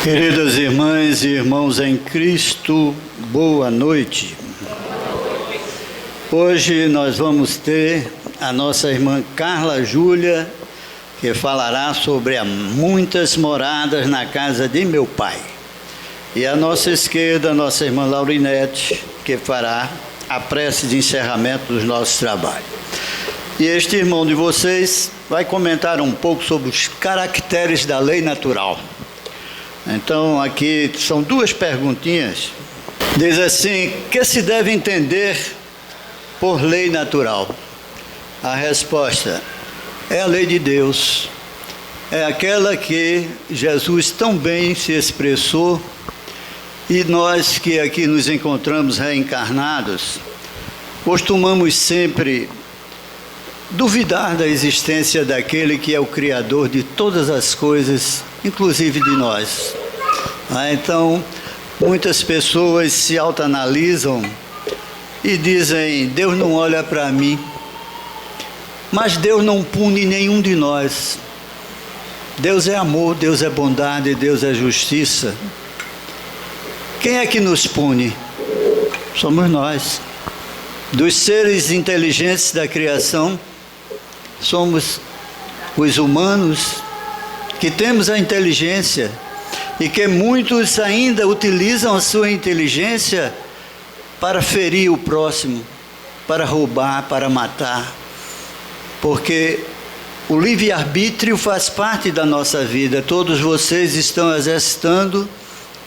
Queridas irmãs e irmãos em Cristo, boa noite. Hoje nós vamos ter a nossa irmã Carla Júlia, que falará sobre muitas moradas na casa de meu pai. E à nossa esquerda, a nossa irmã Laurinete, que fará a prece de encerramento dos nossos trabalhos. E este irmão de vocês vai comentar um pouco sobre os caracteres da lei natural. Então, aqui são duas perguntinhas. Diz assim: que se deve entender por lei natural? A resposta é a lei de Deus. É aquela que Jesus tão bem se expressou, e nós que aqui nos encontramos reencarnados, costumamos sempre duvidar da existência daquele que é o Criador de todas as coisas, inclusive de nós. Então, muitas pessoas se autoanalisam e dizem: Deus não olha para mim. Mas Deus não pune nenhum de nós. Deus é amor, Deus é bondade, Deus é justiça. Quem é que nos pune? Somos nós. Dos seres inteligentes da criação, somos os humanos que temos a inteligência e que muitos ainda utilizam a sua inteligência para ferir o próximo, para roubar, para matar. Porque o livre-arbítrio faz parte da nossa vida. Todos vocês estão exercitando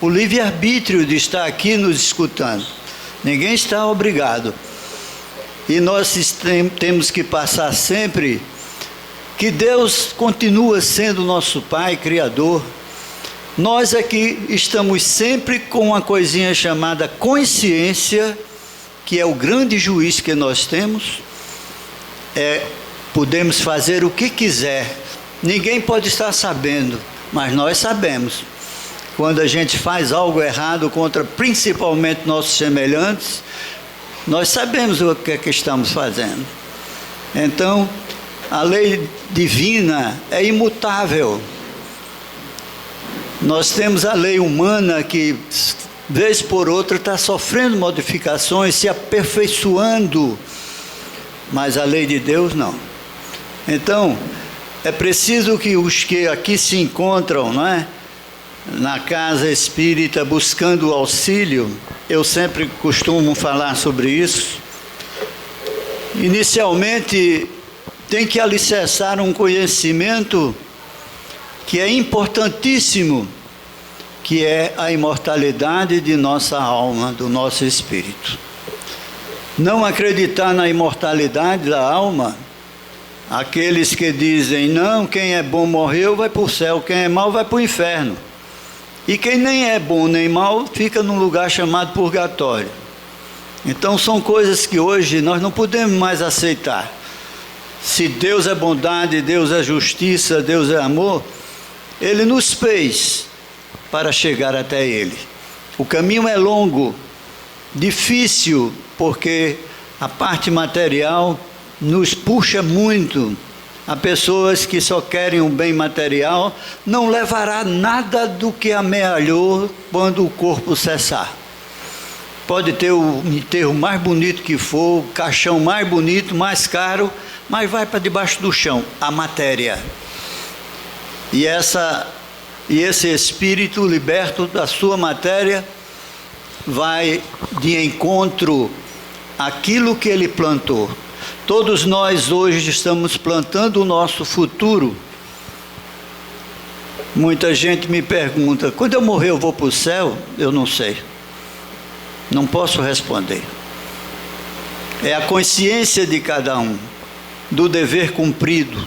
o livre-arbítrio de estar aqui nos escutando. Ninguém está obrigado. E nós temos que passar sempre que Deus continua sendo nosso Pai, Criador. Nós aqui estamos sempre com uma coisinha chamada consciência, que é o grande juiz que nós temos. Podemos fazer o que quiser. Ninguém pode estar sabendo, mas nós sabemos. Quando a gente faz algo errado contra principalmente nossos semelhantes, nós sabemos o que é que estamos fazendo. Então, a lei divina é imutável. Nós temos a lei humana que, vez por outra, está sofrendo modificações, se aperfeiçoando, mas a lei de Deus não. Então, é preciso que os que aqui se encontram, não é? Na casa espírita, buscando auxílio, eu sempre costumo falar sobre isso. Inicialmente, tem que alicerçar um conhecimento que é importantíssimo, que é a imortalidade de nossa alma, do nosso espírito. Não acreditar na imortalidade da alma, aqueles que dizem: não, quem é bom morreu, vai para o céu, quem é mau vai para o inferno. E quem nem é bom nem mau fica num lugar chamado purgatório. Então são coisas que hoje nós não podemos mais aceitar. Se Deus é bondade, Deus é justiça, Deus é amor, Ele nos fez para chegar até Ele. O caminho é longo, difícil, porque a parte material nos puxa muito. Há pessoas que só querem um bem material, não levará nada do que amealhou quando o corpo cessar. Pode ter o enterro mais bonito que for, o caixão mais bonito, mais caro, mas vai para debaixo do chão, a matéria. E esse espírito liberto da sua matéria vai de encontro àquilo que ele plantou. Todos nós hoje estamos plantando o nosso futuro. Muita gente me pergunta: quando eu morrer eu vou para o céu? Eu não sei. Não posso responder. É a consciência de cada um, do dever cumprido,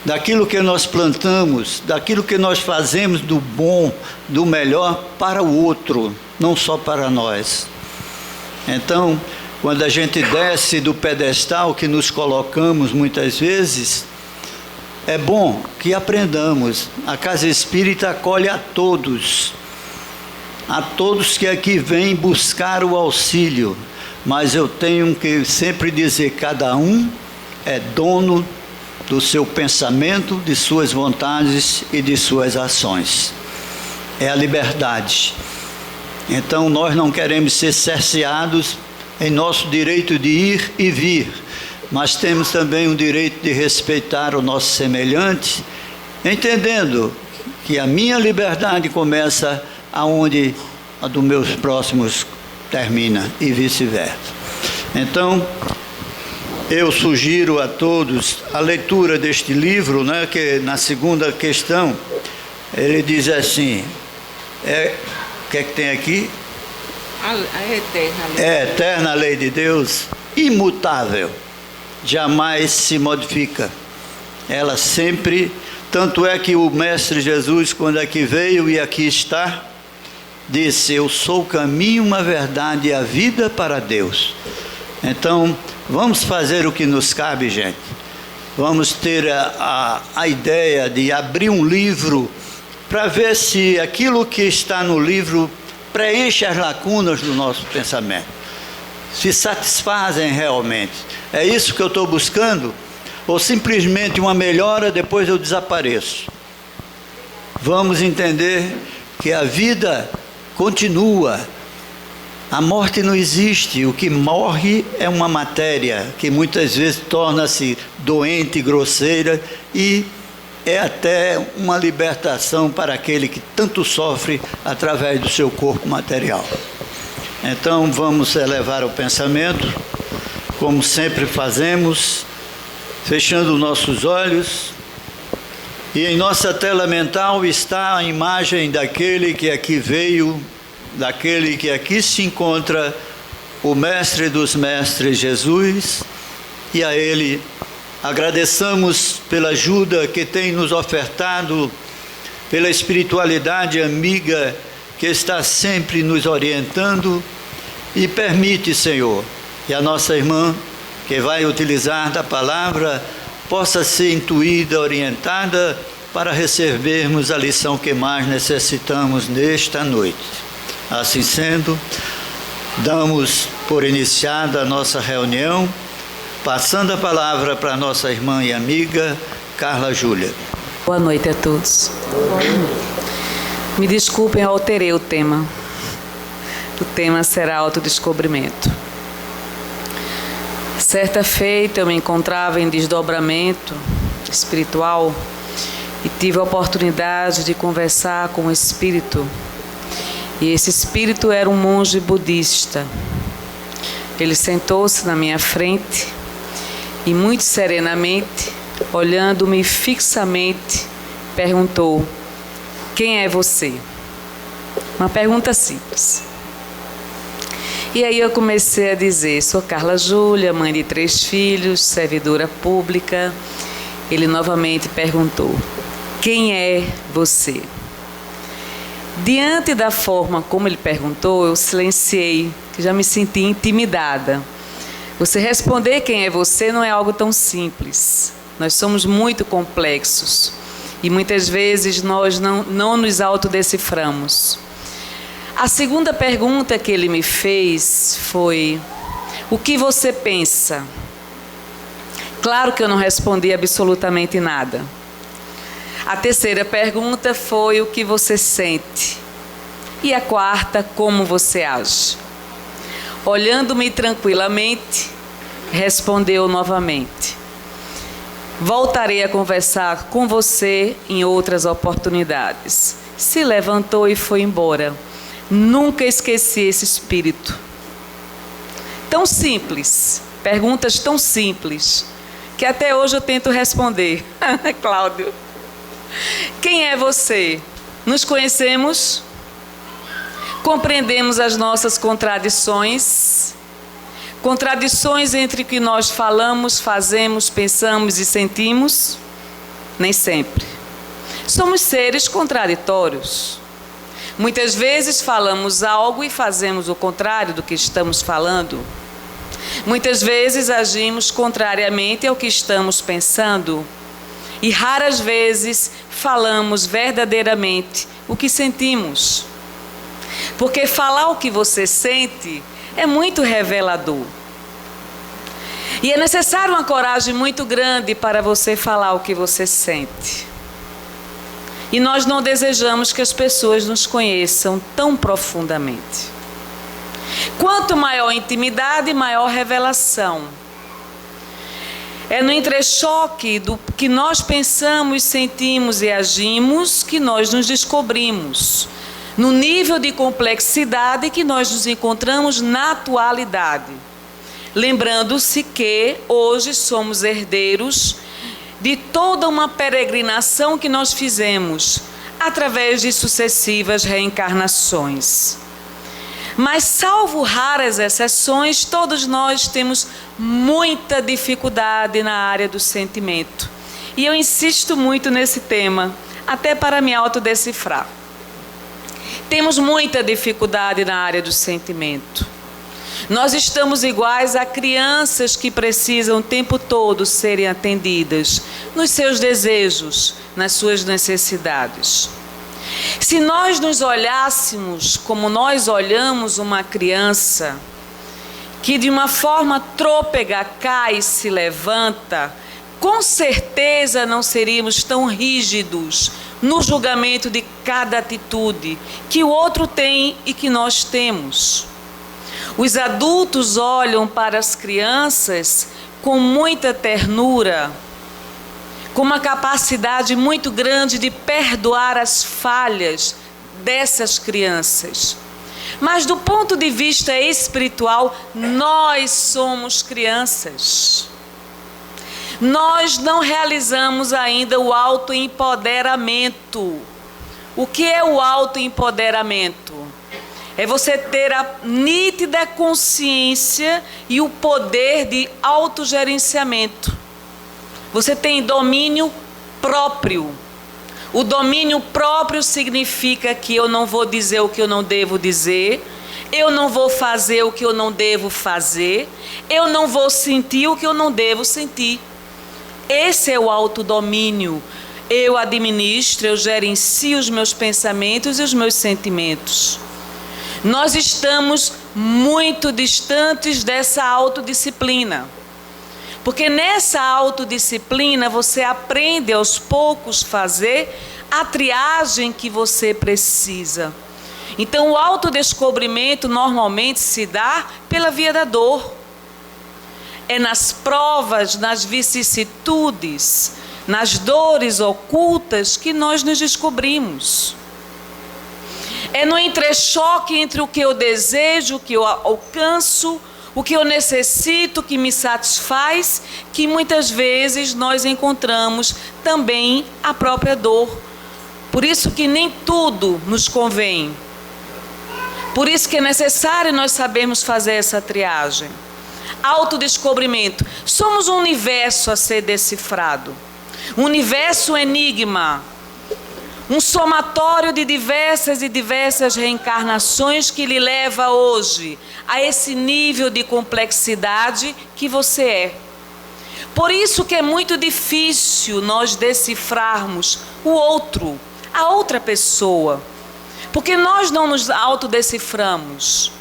daquilo que nós plantamos, daquilo que nós fazemos do bom, do melhor para o outro, não só para nós. Então, quando a gente desce do pedestal que nos colocamos muitas vezes, é bom que aprendamos. A casa espírita acolhe a todos que aqui vêm buscar o auxílio, mas eu tenho que sempre dizer: cada um é dono do seu pensamento, de suas vontades e de suas ações. é a liberdade. Então nós não queremos ser cerceados em nosso direito de ir e vir, mas temos também o direito de respeitar o nosso semelhante, entendendo que a minha liberdade começa aonde a dos meus próximos termina e vice-versa. Então, eu sugiro a todos a leitura deste livro, né, que na segunda questão, ele diz assim, o que é que tem aqui? A eterna lei. É a eterna lei de Deus, imutável, jamais se modifica. Ela sempre, tanto é que o Mestre Jesus, quando aqui veio e aqui está, disse, eu sou o caminho, a verdade e a vida para Deus. Então, vamos fazer o que nos cabe, gente. Vamos ter a ideia de abrir um livro para ver se aquilo que está no livro preenche as lacunas do nosso pensamento, se satisfazem realmente. É isso que eu estou buscando? Ou simplesmente uma melhora, depois eu desapareço? Vamos entender que a vida continua. A morte não existe, o que morre é uma matéria que muitas vezes torna-se doente, grosseira, e é até uma libertação para aquele que tanto sofre através do seu corpo material. Então vamos elevar o pensamento, como sempre fazemos, fechando nossos olhos, e em nossa tela mental está a imagem daquele que aqui veio, daquele que aqui se encontra, o Mestre dos Mestres Jesus, e a Ele agradeçamos pela ajuda que tem nos ofertado, pela espiritualidade amiga que está sempre nos orientando, e permite, Senhor, que a nossa irmã, que vai utilizar da palavra, possa ser intuída, orientada, para recebermos a lição que mais necessitamos nesta noite. Assim sendo, damos por iniciada a nossa reunião, passando a palavra para a nossa irmã e amiga, Carla Júlia. Boa noite a todos. Me desculpem, eu alterei o tema. O tema será autodescobrimento. Certa feita eu me encontrava em desdobramento espiritual e tive a oportunidade de conversar com um espírito. E esse espírito era um monge budista. Ele sentou-se na minha frente e muito serenamente, olhando-me fixamente, perguntou, quem é você? Uma pergunta simples. E aí eu comecei a dizer, sou Carla Júlia, mãe de 3 filhos, servidora pública. Ele novamente perguntou, quem é você? Diante da forma como ele perguntou, eu silenciei, que já me senti intimidada. Você responder quem é você não é algo tão simples. Nós somos muito complexos e muitas vezes nós não nos autodeciframos. A segunda pergunta que ele me fez foi, o que você pensa? Claro que eu não respondi absolutamente nada. A terceira pergunta foi, o que você sente? E a quarta, como você age? Olhando-me tranquilamente, respondeu novamente, voltarei a conversar com você em outras oportunidades. Se levantou e foi embora. Nunca esqueci esse espírito. Tão simples, perguntas tão simples, que até hoje eu tento responder. Cláudio, quem é você? Nos conhecemos? Compreendemos as nossas contradições? Contradições entre o que nós falamos, fazemos, pensamos e sentimos? Nem sempre. Somos seres contraditórios. Muitas vezes falamos algo e fazemos o contrário do que estamos falando. Muitas vezes agimos contrariamente ao que estamos pensando. E raras vezes falamos verdadeiramente o que sentimos. Porque falar o que você sente é muito revelador. E é necessário uma coragem muito grande para você falar o que você sente. E nós não desejamos que as pessoas nos conheçam tão profundamente. Quanto maior a intimidade, maior revelação. É no entrechoque do que nós pensamos, sentimos e agimos que nós nos descobrimos. No nível de complexidade que nós nos encontramos na atualidade. Lembrando-se que hoje somos herdeiros de toda uma peregrinação que nós fizemos através de sucessivas reencarnações. Mas, salvo raras exceções, todos nós temos muita dificuldade na área do sentimento. E eu insisto muito nesse tema, até para me autodecifrar. Temos muita dificuldade na área do sentimento. Nós estamos iguais a crianças que precisam o tempo todo serem atendidas nos seus desejos, nas suas necessidades. Se nós nos olhássemos como nós olhamos uma criança, que de uma forma trôpega cai e se levanta, com certeza não seríamos tão rígidos no julgamento de cada atitude que o outro tem e que nós temos. Os adultos olham para as crianças com muita ternura, com uma capacidade muito grande de perdoar as falhas dessas crianças. Mas do ponto de vista espiritual, nós somos crianças. Nós não realizamos ainda o autoempoderamento. O que é o autoempoderamento? É você ter a nítida consciência e o poder de autogerenciamento. Você tem domínio próprio. O domínio próprio significa que eu não vou dizer o que eu não devo dizer, eu não vou fazer o que eu não devo fazer, eu não vou sentir o que eu não devo sentir. Esse é o autodomínio. Eu administro, eu gerencio os meus pensamentos e os meus sentimentos. Nós estamos muito distantes dessa autodisciplina. Porque nessa autodisciplina você aprende aos poucos fazer a triagem que você precisa. Então o autodescobrimento normalmente se dá pela via da dor. É nas provas, nas vicissitudes, nas dores ocultas que nós nos descobrimos. É no entrechoque entre o que eu desejo, o que eu alcanço, o que eu necessito, o que me satisfaz, que muitas vezes nós encontramos também a própria dor. Por isso que nem tudo nos convém. Por isso que é necessário nós sabermos fazer essa triagem. Autodescobrimento. Somos um universo a ser decifrado. Um universo enigma. Um somatório de diversas e diversas reencarnações que lhe leva hoje a esse nível de complexidade que você é. Por isso que é muito difícil nós decifrarmos o outro, a outra pessoa. Porque nós não nos autodeciframos.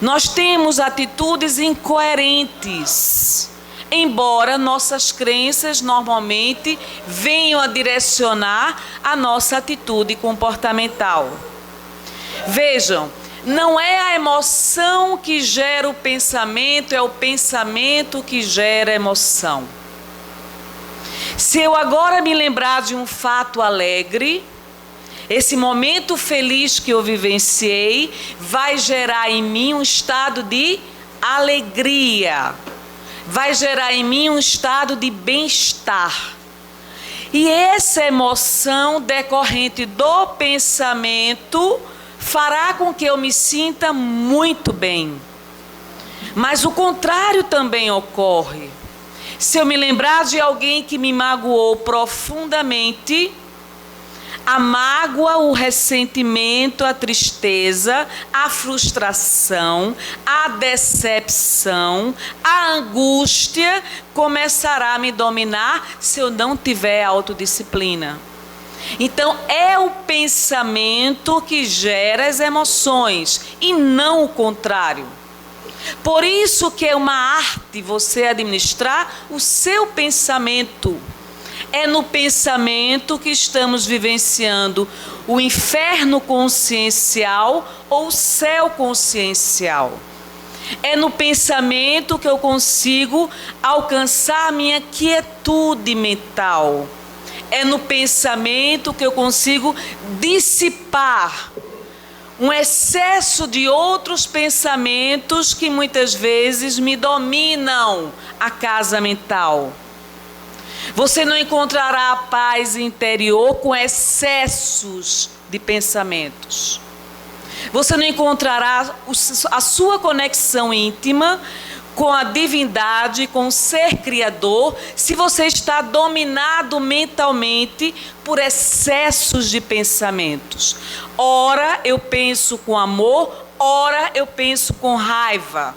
Nós temos atitudes incoerentes. Embora nossas crenças normalmente venham a direcionar a nossa atitude comportamental. Vejam, não é a emoção que gera o pensamento, é o pensamento que gera a emoção. Se eu agora me lembrar de um fato alegre, esse momento feliz que eu vivenciei vai gerar em mim um estado de alegria. Vai gerar em mim um estado de bem-estar. E essa emoção decorrente do pensamento fará com que eu me sinta muito bem. Mas o contrário também ocorre. Se eu me lembrar de alguém que me magoou profundamente, a mágoa, o ressentimento, a tristeza, a frustração, a decepção, a angústia começará a me dominar se eu não tiver autodisciplina. Então é o pensamento que gera as emoções e não o contrário. Por isso que é uma arte você administrar o seu pensamento. É no pensamento que estamos vivenciando o inferno consciencial ou o céu consciencial. É no pensamento que eu consigo alcançar minha quietude mental. É no pensamento que eu consigo dissipar um excesso de outros pensamentos que muitas vezes me dominam a casa mental. Você não encontrará a paz interior com excessos de pensamentos. Você não encontrará a sua conexão íntima com a divindade, com o ser criador, se você está dominado mentalmente por excessos de pensamentos. Ora eu penso com amor, ora eu penso com raiva.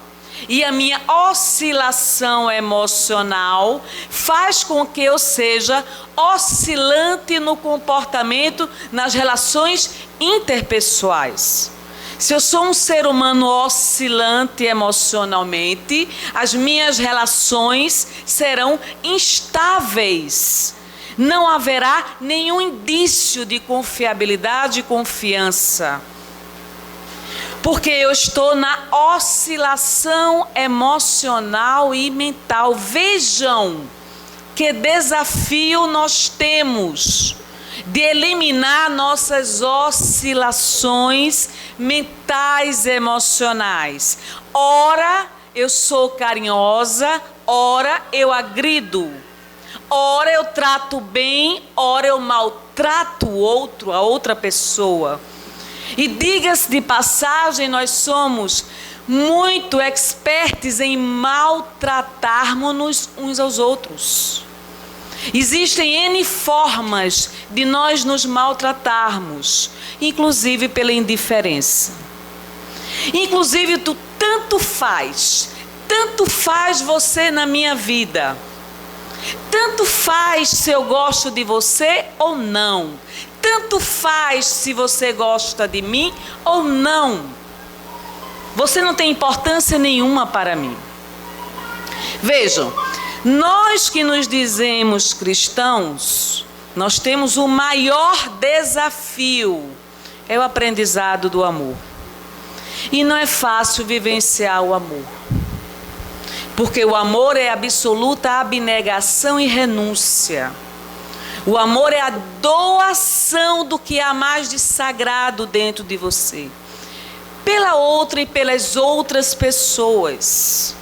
E a minha oscilação emocional faz com que eu seja oscilante no comportamento nas relações interpessoais. Se eu sou um ser humano oscilante emocionalmente, as minhas relações serão instáveis. Não haverá nenhum indício de confiabilidade e confiança. Porque eu estou na oscilação emocional e mental. Vejam que desafio nós temos de eliminar nossas oscilações mentais e emocionais. Ora eu sou carinhosa, ora eu agrido. Ora eu trato bem, ora eu maltrato o outro, a outra pessoa. E diga-se de passagem, nós somos muito expertos em maltratarmos-nos uns aos outros. Existem N formas de nós nos maltratarmos, inclusive pela indiferença. Inclusive, tanto faz você na minha vida. Tanto faz se eu gosto de você ou não. Tanto faz se você gosta de mim ou não. Você não tem importância nenhuma para mim. Vejam, nós que nos dizemos cristãos, nós temos o maior desafio, é o aprendizado do amor. E não é fácil vivenciar o amor. Porque o amor é absoluta abnegação e renúncia. O amor é a doação do que há mais de sagrado dentro de você, pela outra e pelas outras pessoas.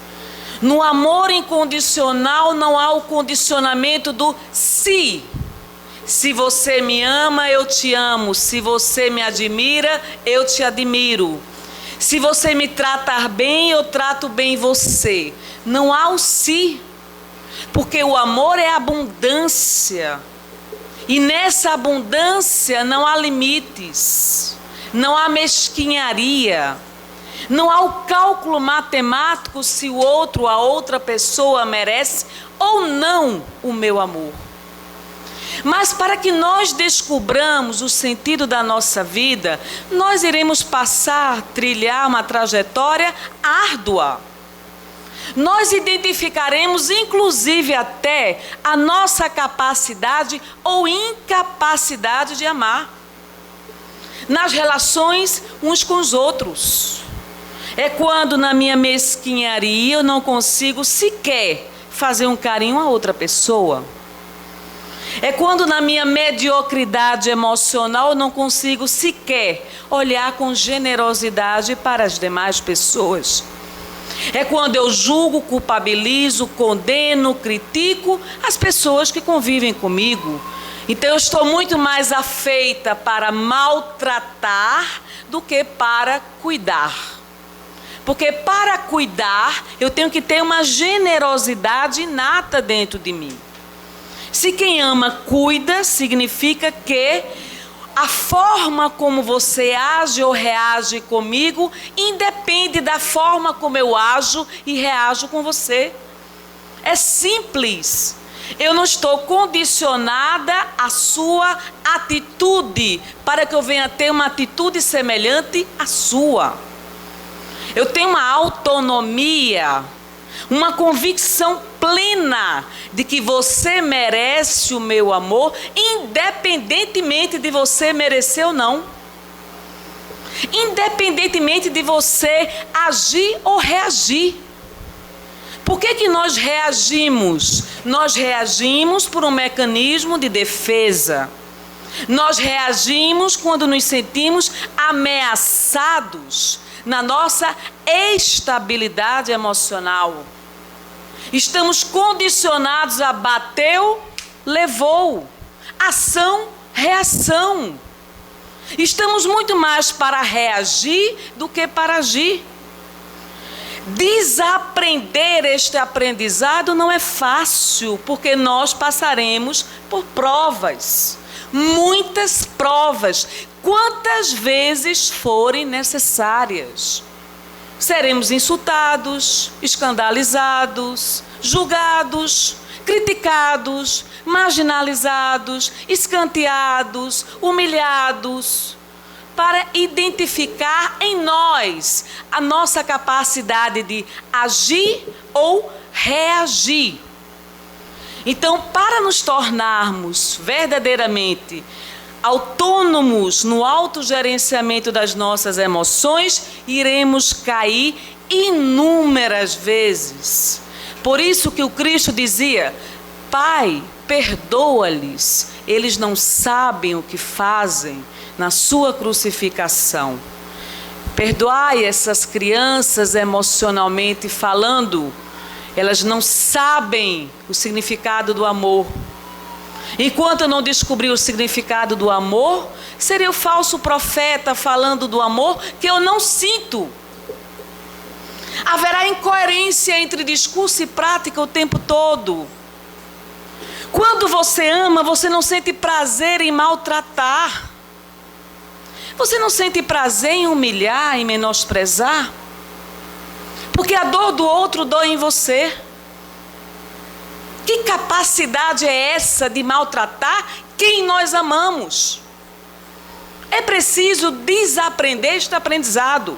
No amor incondicional não há o condicionamento do se. Se você me ama, eu te amo. Se você me admira, eu te admiro. Se você me tratar bem, eu trato bem você. Não há o se, porque o amor é abundância. E nessa abundância não há limites, não há mesquinharia, não há o cálculo matemático se o outro, a outra pessoa merece ou não o meu amor. Mas para que nós descubramos o sentido da nossa vida, nós iremos trilhar uma trajetória árdua. Nós identificaremos inclusive até a nossa capacidade ou incapacidade de amar nas relações uns com os outros. É quando na minha mesquinharia eu não consigo sequer fazer um carinho a outra pessoa. É quando na minha mediocridade emocional eu não consigo sequer olhar com generosidade para as demais pessoas. É quando eu julgo, culpabilizo, condeno, critico as pessoas que convivem comigo. Então eu estou muito mais afeita para maltratar do que para cuidar. Porque para cuidar eu tenho que ter uma generosidade inata dentro de mim. Se quem ama cuida, significa que a forma como você age ou reage comigo independe da forma como eu ajo e reajo com você. É simples. Eu não estou condicionada à sua atitude para que eu venha ter uma atitude semelhante à sua. Eu tenho uma autonomia uma convicção plena de que você merece o meu amor, independentemente de você merecer ou não. Independentemente de você agir ou reagir. Por que nós reagimos? Nós reagimos por um mecanismo de defesa. Nós reagimos quando nos sentimos ameaçados na nossa estabilidade emocional. Estamos condicionados a bateu, levou, ação, reação. Estamos muito mais para reagir do que para agir. Desaprender este aprendizado não é fácil, porque nós passaremos por provas. Muitas provas, quantas vezes forem necessárias. Seremos insultados, escandalizados, julgados, criticados, marginalizados, escanteados, humilhados, para identificar em nós a nossa capacidade de agir ou reagir. Então, para nos tornarmos verdadeiramente autônomos no autogerenciamento das nossas emoções, iremos cair inúmeras vezes. Por isso que o Cristo dizia: Pai, perdoa-lhes, eles não sabem o que fazem, na sua crucificação. Perdoai essas crianças emocionalmente falando, elas não sabem o significado do amor. Enquanto eu não descobrir o significado do amor, seria o falso profeta falando do amor que eu não sinto. Haverá incoerência entre discurso e prática o tempo todo. Quando você ama, você não sente prazer em maltratar. Você não sente prazer em humilhar, em menosprezar? Porque a dor do outro dói em você. Que capacidade é essa de maltratar quem nós amamos? É preciso desaprender este aprendizado.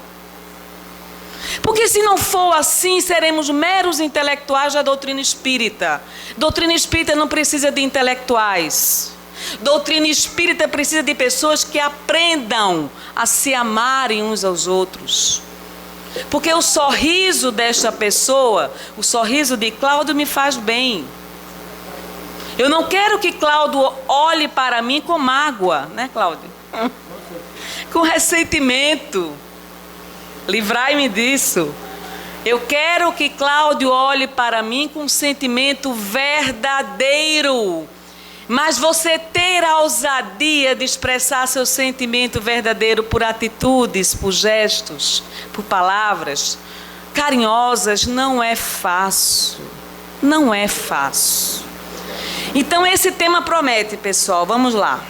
Porque se não for assim, seremos meros intelectuais da doutrina espírita. Doutrina espírita não precisa de intelectuais. Doutrina espírita precisa de pessoas que aprendam a se amarem uns aos outros. Porque o sorriso desta pessoa, o sorriso de Cláudio me faz bem. Eu não quero que Cláudio olhe para mim com mágoa, né, Cláudio? Com ressentimento. Livrai-me disso. Eu quero que Cláudio olhe para mim com um sentimento verdadeiro. Mas você ter a ousadia de expressar seu sentimento verdadeiro por atitudes, por gestos, por palavras carinhosas, não é fácil. Não é fácil. Então esse tema promete, pessoal. Vamos lá.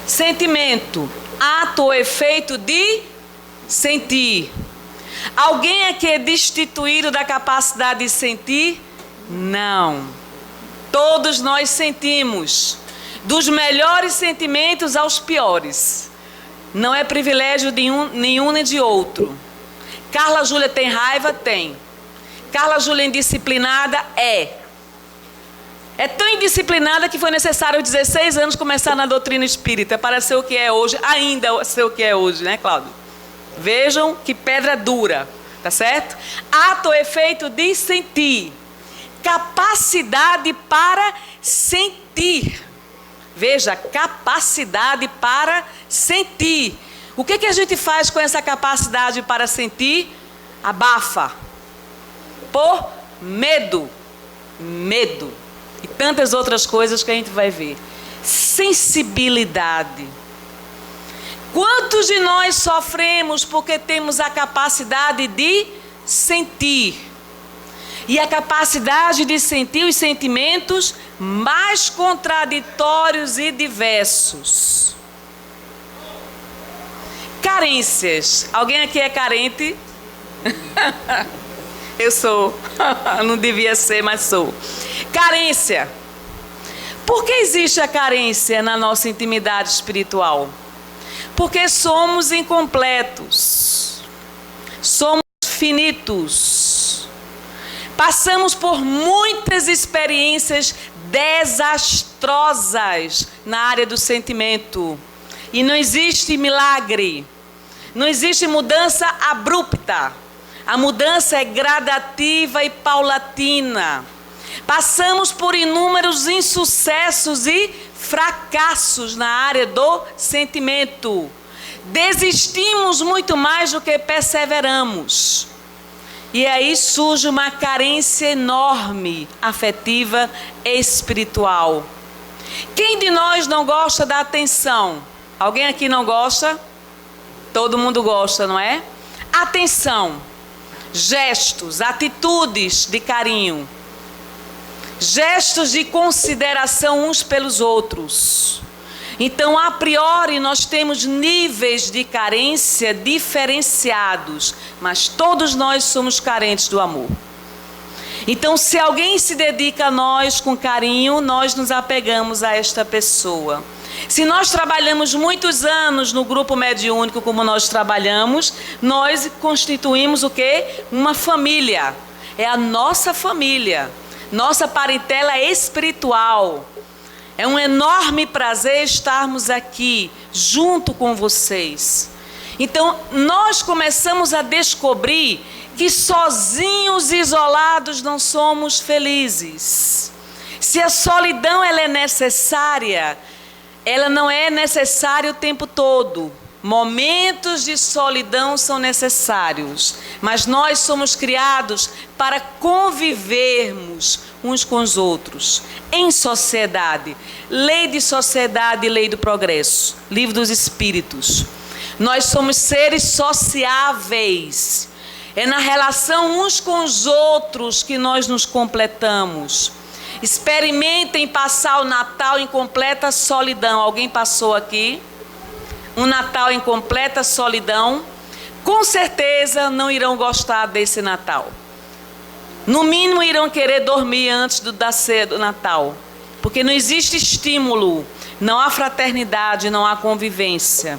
Sentimento, ato ou efeito de sentir. Alguém aqui é destituído da capacidade de sentir? Não. Todos nós sentimos, dos melhores sentimentos aos piores. Não é privilégio de nenhum nem de outro. Carla Júlia tem raiva? Tem. Carla Júlia indisciplinada? É. É tão indisciplinada que foi necessário aos 16 anos começar na doutrina espírita para ser o que é hoje, ainda ser o que é hoje, né, Cláudio? Vejam que pedra dura, tá certo? Ato ou efeito de sentir. Capacidade para sentir. Veja, capacidade para sentir. O que a gente faz com essa capacidade para sentir? Abafa. Por medo. Medo. E tantas outras coisas que a gente vai ver. Sensibilidade. Quantos de nós sofremos porque temos a capacidade de sentir? E a capacidade de sentir os sentimentos mais contraditórios e diversos. Carências. Alguém aqui é carente? Eu sou. Não devia ser, mas sou. Carência. Por que existe a carência na nossa intimidade espiritual? Porque somos incompletos. Somos finitos. Passamos por muitas experiências desastrosas na área do sentimento. E não existe milagre. Não existe mudança abrupta. A mudança é gradativa e paulatina. Passamos por inúmeros insucessos e fracassos na área do sentimento. Desistimos muito mais do que perseveramos. E aí surge uma carência enorme, afetiva e espiritual. Quem de nós não gosta da atenção? Alguém aqui não gosta? Todo mundo gosta, não é? Atenção, gestos, atitudes de carinho, gestos de consideração uns pelos outros. Então, a priori, nós temos níveis de carência diferenciados, mas todos nós somos carentes do amor. Então, se alguém se dedica a nós com carinho, nós nos apegamos a esta pessoa. Se nós trabalhamos muitos anos no grupo mediúnico como nós trabalhamos, nós constituímos o quê? Uma família. É a nossa família, nossa parentela espiritual. É um enorme prazer estarmos aqui junto com vocês. Então, nós começamos a descobrir que sozinhos e isolados não somos felizes. Se a solidão ela é necessária, ela não é necessária o tempo todo. Momentos de solidão são necessários, mas nós somos criados para convivermos uns com os outros, em sociedade. Lei de sociedade e lei do progresso, livro dos espíritos. Nós somos seres sociáveis. É na relação uns com os outros que nós nos completamos. Experimentem passar o Natal em completa solidão. Alguém passou aqui? Um Natal em completa solidão? Com certeza não irão gostar desse Natal. No mínimo irão querer dormir antes da ceia do Natal. Porque não existe estímulo, não há fraternidade, não há convivência.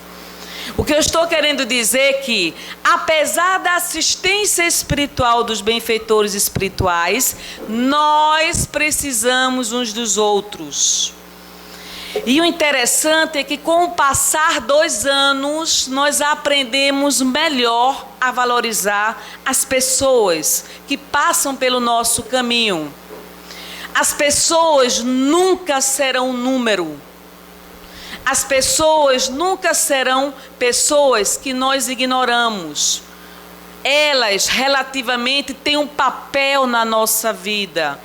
O que eu estou querendo dizer é que, apesar da assistência espiritual dos benfeitores espirituais, nós precisamos uns dos outros. E o interessante é que, com o passar dos anos, nós aprendemos melhor a valorizar as pessoas que passam pelo nosso caminho. As pessoas nunca serão um número. As pessoas nunca serão pessoas que nós ignoramos. Elas, relativamente, têm um papel na nossa vida.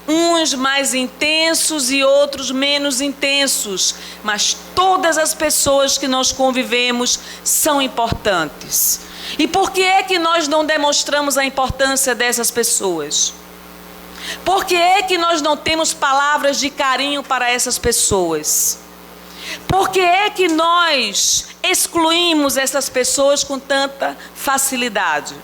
Uns mais intensos e outros menos intensos. Mas todas as pessoas que nós convivemos são importantes. E por que é que nós não demonstramos a importância dessas pessoas? Por que é que nós não temos palavras de carinho para essas pessoas? Por que é que nós excluímos essas pessoas com tanta facilidade?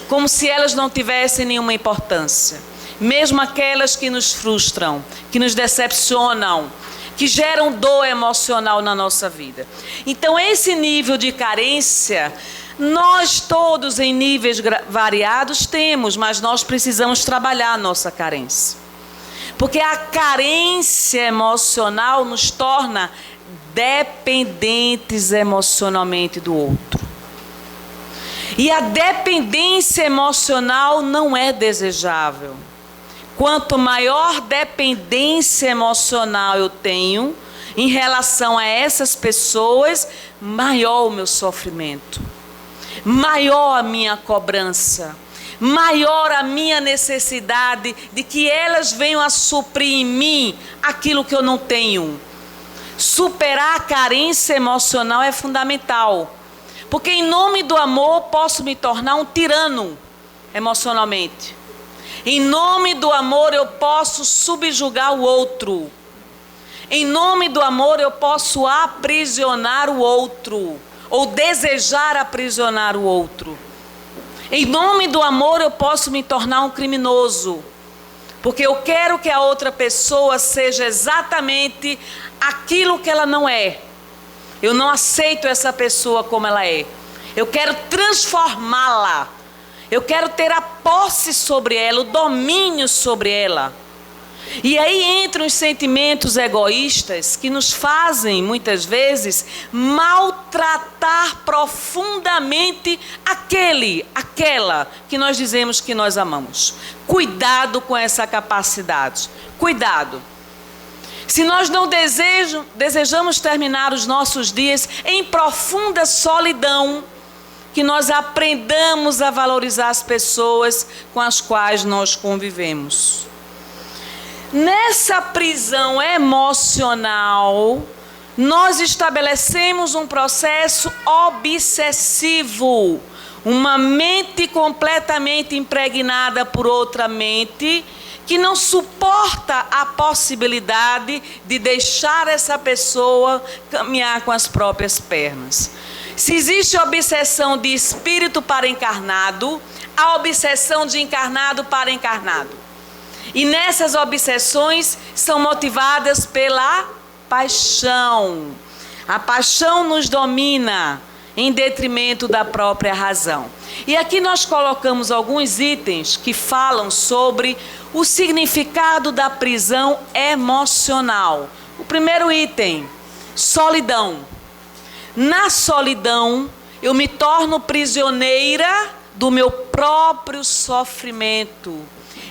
Como se elas não tivessem nenhuma importância. Mesmo aquelas que nos frustram, que nos decepcionam, que geram dor emocional na nossa vida. Então, esse nível de carência, nós todos em níveis variados temos, mas nós precisamos trabalhar a nossa carência. Porque a carência emocional nos torna dependentes emocionalmente do outro. E a dependência emocional não é desejável. Quanto maior dependência emocional eu tenho em relação a essas pessoas, maior o meu sofrimento, maior a minha cobrança, maior a minha necessidade de que elas venham a suprir em mim aquilo que eu não tenho. Superar a carência emocional é fundamental, porque em nome do amor posso me tornar um tirano emocionalmente. Em nome do amor eu posso subjugar o outro. Em nome do amor eu posso aprisionar o outro, ou desejar aprisionar o outro. Em nome do amor eu posso me tornar um criminoso, porque eu quero que a outra pessoa seja exatamente aquilo que ela não é. Eu não aceito essa pessoa como ela é. Eu quero transformá-la. Eu quero ter a posse sobre ela, o domínio sobre ela. E aí entram os sentimentos egoístas que nos fazem, muitas vezes, maltratar profundamente aquela que nós dizemos que nós amamos. Cuidado com essa capacidade. Cuidado. Se nós não desejamos terminar os nossos dias em profunda solidão, que nós aprendamos a valorizar as pessoas com as quais nós convivemos. Nessa prisão emocional, nós estabelecemos um processo obsessivo, uma mente completamente impregnada por outra mente, que não suporta a possibilidade de deixar essa pessoa caminhar com as próprias pernas. Se existe obsessão de espírito para encarnado, há obsessão de encarnado para encarnado. E nessas obsessões são motivadas pela paixão. A paixão nos domina em detrimento da própria razão. E aqui nós colocamos alguns itens que falam sobre o significado da prisão emocional. O primeiro item, solidão. Na solidão, eu me torno prisioneira do meu próprio sofrimento.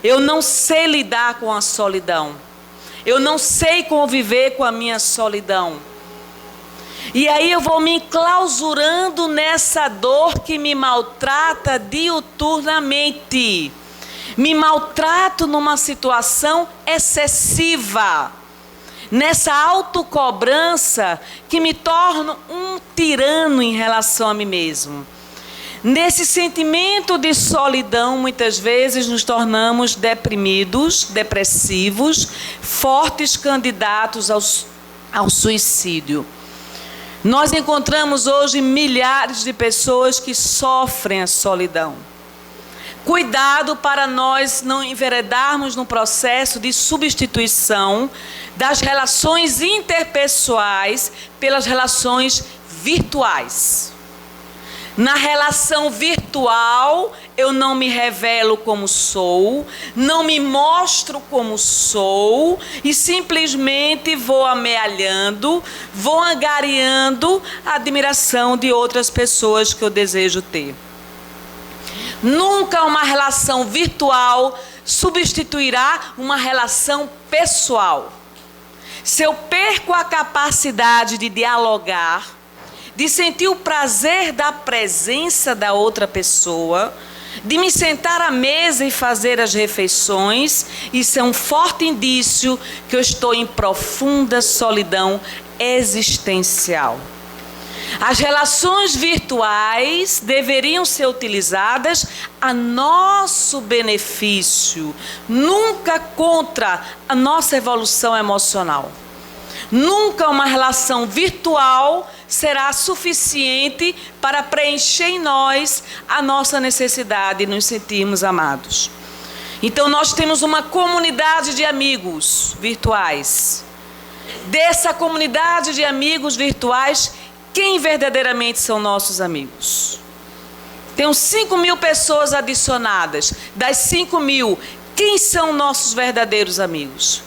Eu não sei lidar com a solidão. Eu não sei conviver com a minha solidão. E aí eu vou me enclausurando nessa dor que me maltrata diuturnamente. Me maltrato numa situação excessiva. Nessa autocobrança que me torno um tirano em relação a mim mesmo. Nesse sentimento de solidão, muitas vezes nos tornamos deprimidos, depressivos, fortes candidatos ao suicídio. Nós encontramos hoje milhares de pessoas que sofrem a solidão. Cuidado para nós não enveredarmos no processo de substituição das relações interpessoais pelas relações virtuais. Na relação virtual, eu não me revelo como sou, não me mostro como sou e simplesmente vou amealhando, vou angariando a admiração de outras pessoas que eu desejo ter. Nunca uma relação virtual substituirá uma relação pessoal. Se eu perco a capacidade de dialogar, de sentir o prazer da presença da outra pessoa, de me sentar à mesa e fazer as refeições, isso é um forte indício que eu estou em profunda solidão existencial. As relações virtuais deveriam ser utilizadas a nosso benefício, nunca contra a nossa evolução emocional. Nunca uma relação virtual será suficiente para preencher em nós a nossa necessidade de nos sentirmos amados. Então nós temos uma comunidade de amigos virtuais. Dessa comunidade de amigos virtuais, quem verdadeiramente são nossos amigos? Tem 5.000 pessoas adicionadas. Das 5.000, quem são nossos verdadeiros amigos?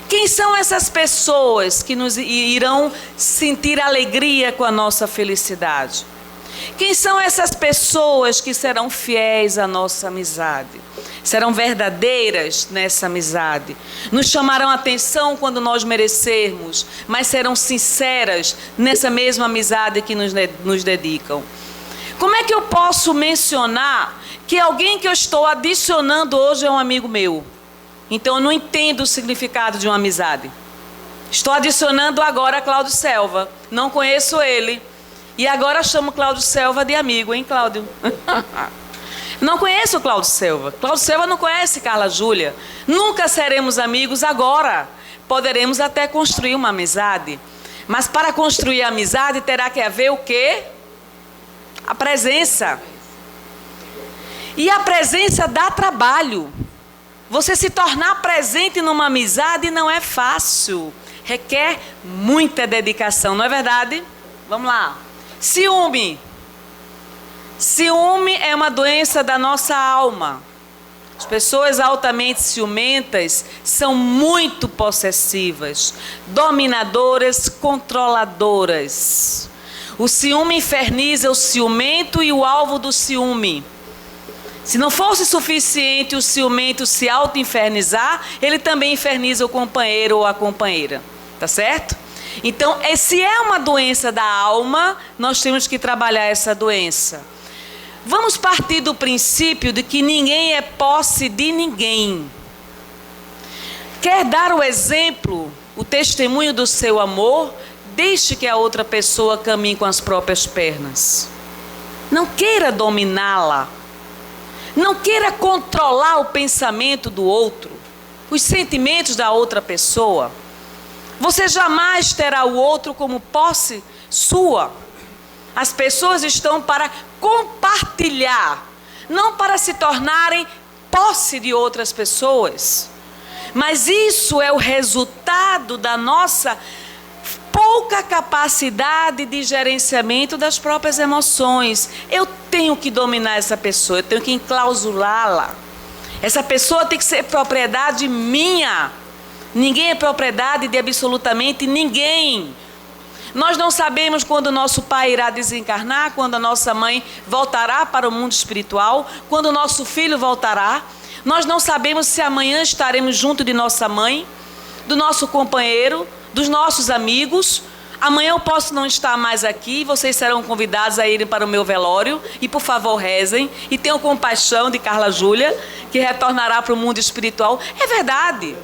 Quem são essas pessoas que nos irão sentir alegria com a nossa felicidade? Quem são essas pessoas que serão fiéis à nossa amizade? Serão verdadeiras nessa amizade? Nos chamarão a atenção quando nós merecermos, mas serão sinceras nessa mesma amizade que nos dedicam. Como é que eu posso mencionar que alguém que eu estou adicionando hoje é um amigo meu? Então eu não entendo o significado de uma amizade. Estou adicionando agora Cláudio Selva. Não conheço ele. E agora chamo Cláudio Selva de amigo, hein, Cláudio? Não conheço o Cláudio Selva. Cláudio Selva não conhece Carla Júlia. Nunca seremos amigos agora. Poderemos até construir uma amizade. Mas para construir a amizade terá que haver o quê? A presença. E a presença dá trabalho. Você se tornar presente numa amizade não é fácil. Requer muita dedicação, não é verdade? Vamos lá. Ciúme. Ciúme é uma doença da nossa alma. As pessoas altamente ciumentas são muito possessivas, dominadoras, controladoras. O ciúme inferniza o ciumento e o alvo do ciúme. Se não fosse suficiente o ciumento se auto-infernizar, ele também inferniza o companheiro ou a companheira. Tá certo? Então, se é uma doença da alma, nós temos que trabalhar essa doença. Vamos partir do princípio de que ninguém é posse de ninguém. Quer dar o exemplo, o testemunho do seu amor? Deixe que a outra pessoa caminhe com as próprias pernas. Não queira dominá-la. Não queira controlar o pensamento do outro, os sentimentos da outra pessoa. Você jamais terá o outro como posse sua. As pessoas estão para compartilhar, não para se tornarem posse de outras pessoas. Mas isso é o resultado da nossa pouca capacidade de gerenciamento das próprias emoções. Eu tenho que dominar essa pessoa, eu tenho que enclausulá-la. Essa pessoa tem que ser propriedade minha. Ninguém é propriedade de absolutamente ninguém. Nós não sabemos quando o nosso pai irá desencarnar, quando a nossa mãe voltará para o mundo espiritual, quando o nosso filho voltará. Nós não sabemos se amanhã estaremos junto de nossa mãe, do nosso companheiro, dos nossos amigos. Amanhã eu posso não estar mais aqui, vocês serão convidados a irem para o meu velório. E por favor rezem e tenham compaixão de Carla Júlia, que retornará para o mundo espiritual. É verdade.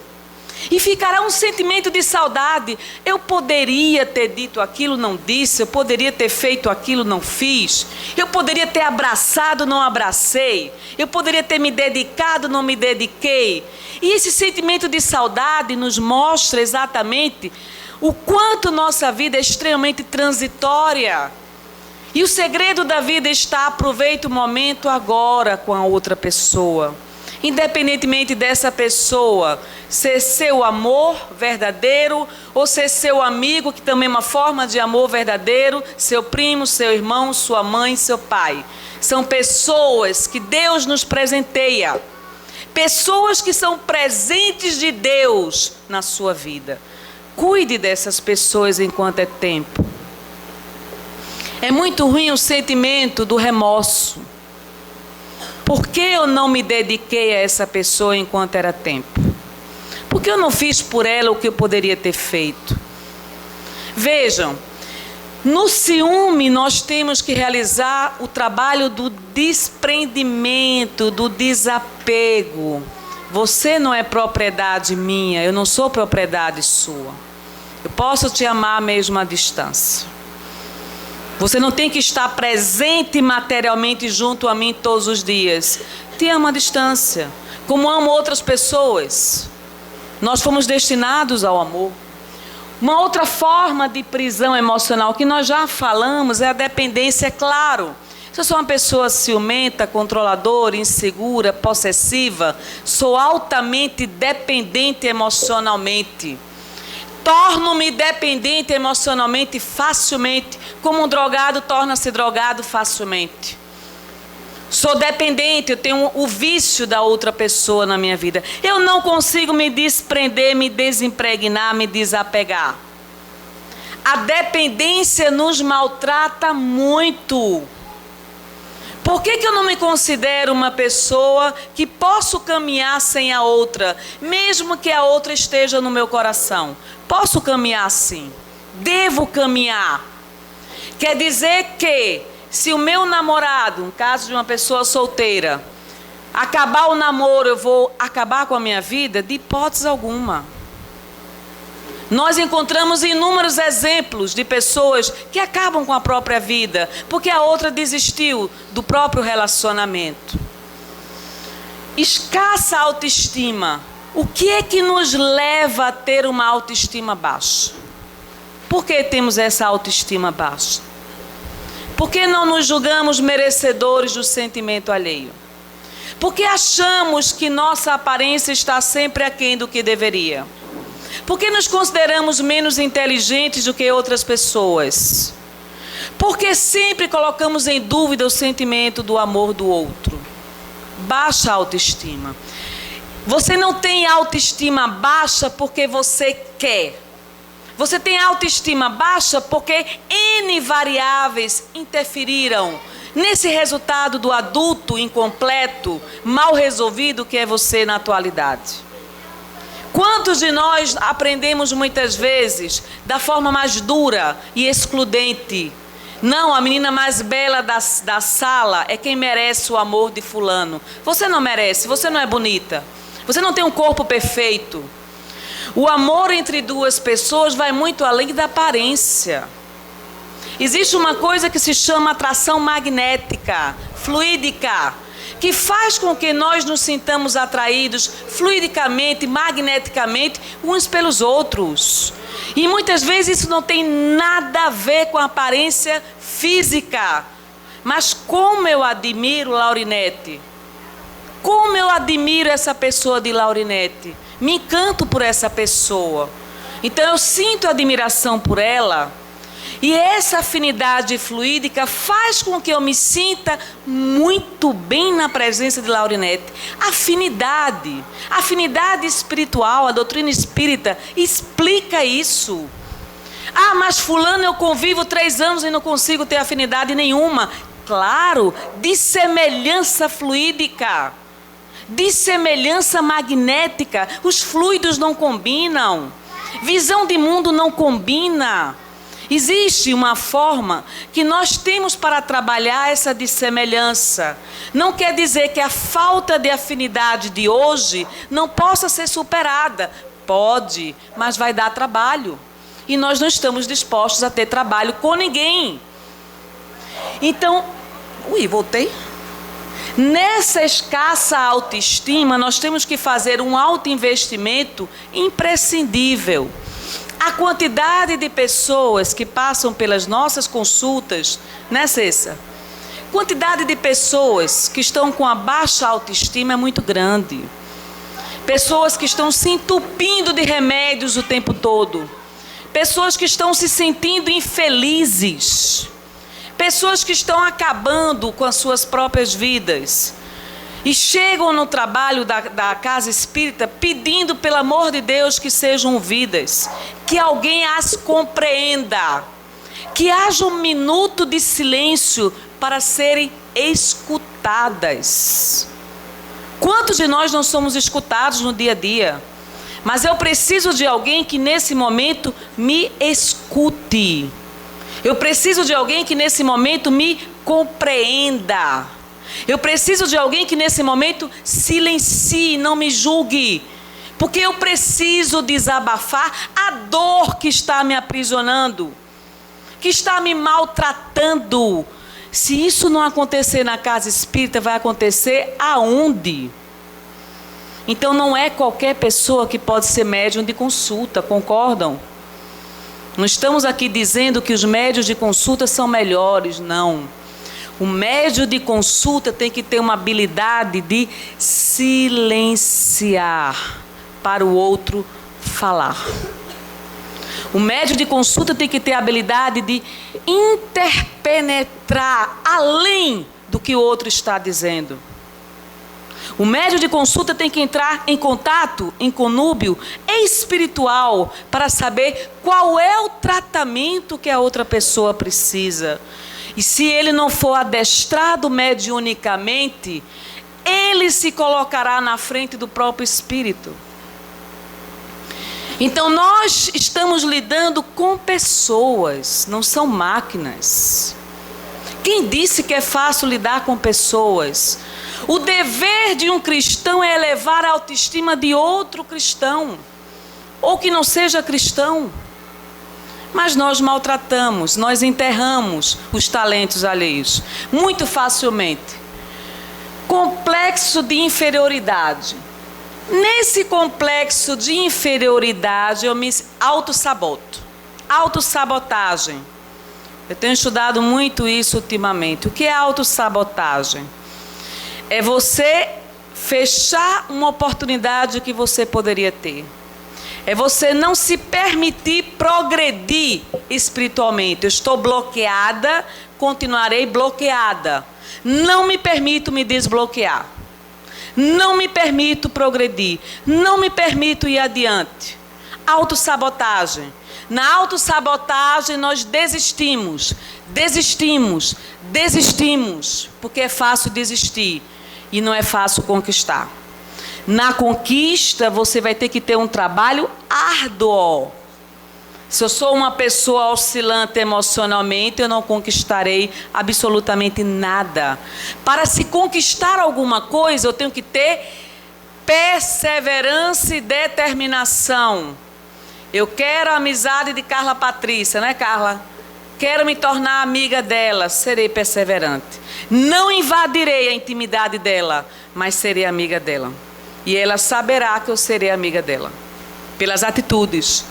E ficará um sentimento de saudade. Eu poderia ter dito aquilo, não disse. Eu poderia ter feito aquilo, não fiz. Eu poderia ter abraçado, não abracei. Eu poderia ter me dedicado, não me dediquei. E esse sentimento de saudade nos mostra exatamente o quanto nossa vida é extremamente transitória. E o segredo da vida está: aproveite o momento agora com a outra pessoa. Independentemente dessa pessoa ser seu amor verdadeiro ou ser seu amigo, que também é uma forma de amor verdadeiro, seu primo, seu irmão, sua mãe, seu pai. São pessoas que Deus nos presenteia. Pessoas que são presentes de Deus na sua vida. Cuide dessas pessoas enquanto é tempo. É muito ruim o sentimento do remorso. Por que eu não me dediquei a essa pessoa enquanto era tempo? Por que eu não fiz por ela o que eu poderia ter feito? Vejam, no ciúme nós temos que realizar o trabalho do desprendimento, do desapego. Você não é propriedade minha, eu não sou propriedade sua. Eu posso te amar mesmo à distância. Você não tem que estar presente materialmente junto a mim todos os dias. Te amo à distância, como amo outras pessoas. Nós fomos destinados ao amor. Uma outra forma de prisão emocional que nós já falamos é a dependência, é claro. Se eu sou uma pessoa ciumenta, controladora, insegura, possessiva, sou altamente dependente emocionalmente. Torno-me dependente emocionalmente facilmente, como um drogado torna-se drogado facilmente. Sou dependente, eu tenho o vício da outra pessoa na minha vida. Eu não consigo me desprender, me desimpregnar, me desapegar. A dependência nos maltrata muito. Por que eu não me considero uma pessoa que posso caminhar sem a outra, mesmo que a outra esteja no meu coração? Posso caminhar sim, devo caminhar. Quer dizer que, se o meu namorado, no caso de uma pessoa solteira, acabar o namoro, eu vou acabar com a minha vida? De hipótese alguma. Nós encontramos inúmeros exemplos de pessoas que acabam com a própria vida, porque a outra desistiu do próprio relacionamento. Escassa autoestima. O que é que nos leva a ter uma autoestima baixa? Por que temos essa autoestima baixa? Por que não nos julgamos merecedores do sentimento alheio? Porque achamos que nossa aparência está sempre aquém do que deveria. Porque nos consideramos menos inteligentes do que outras pessoas. Porque sempre colocamos em dúvida o sentimento do amor do outro. Baixa autoestima. Você não tem autoestima baixa porque você quer. Você tem autoestima baixa porque N variáveis interferiram nesse resultado do adulto incompleto, mal resolvido que é você na atualidade. Quantos de nós aprendemos muitas vezes da forma mais dura e excludente? Não, a menina mais bela da sala é quem merece o amor de fulano. Você não merece, você não é bonita. Você não tem um corpo perfeito. O amor entre duas pessoas vai muito além da aparência. Existe uma coisa que se chama atração magnética, fluídica, que faz com que nós nos sintamos atraídos fluidicamente, magneticamente, uns pelos outros. E muitas vezes isso não tem nada a ver com a aparência física. Mas como eu admiro Laurinete. Como eu admiro essa pessoa de Laurinete. Me encanto por essa pessoa. Então eu sinto admiração por ela. E essa afinidade fluídica faz com que eu me sinta muito bem na presença de Laurinete. Afinidade espiritual, a doutrina espírita explica isso. Ah, mas fulano eu convivo 3 anos e não consigo ter afinidade nenhuma. Claro, de semelhança fluídica, de semelhança magnética. Os fluidos não combinam. Visão de mundo não combina. Existe uma forma que nós temos para trabalhar essa dissemelhança. Não quer dizer que a falta de afinidade de hoje não possa ser superada. Pode, mas vai dar trabalho. E nós não estamos dispostos a ter trabalho com ninguém. Então, voltei. Nessa escassa autoestima, nós temos que fazer um autoinvestimento imprescindível. A quantidade de pessoas que passam pelas nossas consultas, né, Cessa? Quantidade de pessoas que estão com a baixa autoestima é muito grande. Pessoas que estão se entupindo de remédios o tempo todo. Pessoas que estão se sentindo infelizes. Pessoas que estão acabando com as suas próprias vidas. E chegam no trabalho da casa espírita pedindo, pelo amor de Deus, que sejam ouvidas. Que alguém as compreenda. Que haja um minuto de silêncio para serem escutadas. Quantos de nós não somos escutados no dia a dia? Mas eu preciso de alguém que nesse momento me escute. Eu preciso de alguém que nesse momento me compreenda. Eu preciso de alguém que nesse momento silencie, não me julgue. Porque eu preciso desabafar a dor que está me aprisionando, que está me maltratando. Se isso não acontecer na casa espírita, vai acontecer aonde? Então não é qualquer pessoa que pode ser médium de consulta, concordam? Não estamos aqui dizendo que os médiuns de consulta são melhores, não. O médium de consulta tem que ter uma habilidade de silenciar para o outro falar. O médium de consulta tem que ter a habilidade de interpenetrar além do que o outro está dizendo. O médium de consulta tem que entrar em contato, em conúbio espiritual para saber qual é o tratamento que a outra pessoa precisa. E se ele não for adestrado mediunicamente, ele se colocará na frente do próprio espírito. Então nós estamos lidando com pessoas, não são máquinas. Quem disse que é fácil lidar com pessoas? O dever de um cristão é elevar a autoestima de outro cristão, ou que não seja cristão. Mas nós maltratamos, nós enterramos os talentos alheios, muito facilmente. Complexo de inferioridade. Nesse complexo de inferioridade, eu me autossaboto. Autossabotagem. Eu tenho estudado muito isso ultimamente. O que é autossabotagem? É você fechar uma oportunidade que você poderia ter. É você não se permitir progredir espiritualmente. Eu estou bloqueada, continuarei bloqueada. Não me permito me desbloquear. Não me permito progredir. Não me permito ir adiante. Autossabotagem. Na autossabotagem nós desistimos, porque é fácil desistir e não é fácil conquistar. Na conquista você vai ter que ter um trabalho árduo. Se eu sou uma pessoa oscilante emocionalmente, eu não conquistarei absolutamente nada. Para se conquistar alguma coisa, eu tenho que ter perseverança e determinação. Eu quero a amizade de Carla Patrícia, né, Carla? Quero me tornar amiga dela, serei perseverante. Não invadirei a intimidade dela, mas serei amiga dela. E ela saberá que eu serei amiga dela, pelas atitudes.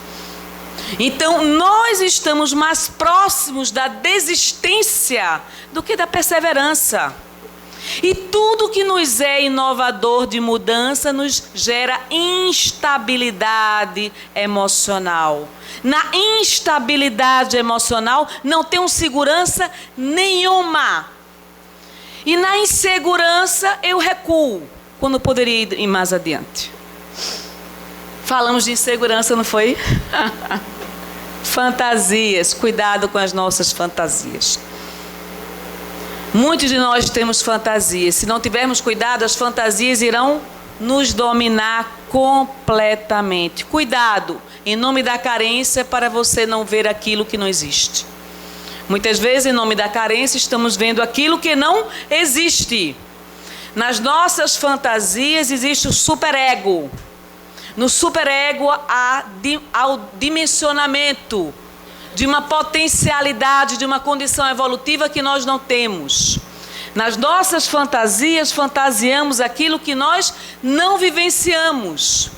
Então, nós estamos mais próximos da desistência do que da perseverança. E tudo que nos é inovador de mudança nos gera instabilidade emocional. Na instabilidade emocional não tenho segurança nenhuma. E na insegurança eu recuo, quando poderia ir mais adiante. Falamos de insegurança, não foi? Fantasias, cuidado com as nossas fantasias. Muitos de nós temos fantasias. Se não tivermos cuidado, as fantasias irão nos dominar completamente. Cuidado, em nome da carência, para você não ver aquilo que não existe. Muitas vezes, em nome da carência, estamos vendo aquilo que não existe. Nas nossas fantasias existe o superego. No superego há o dimensionamento de uma potencialidade, de uma condição evolutiva que nós não temos. Nas nossas fantasias, fantasiamos aquilo que nós não vivenciamos.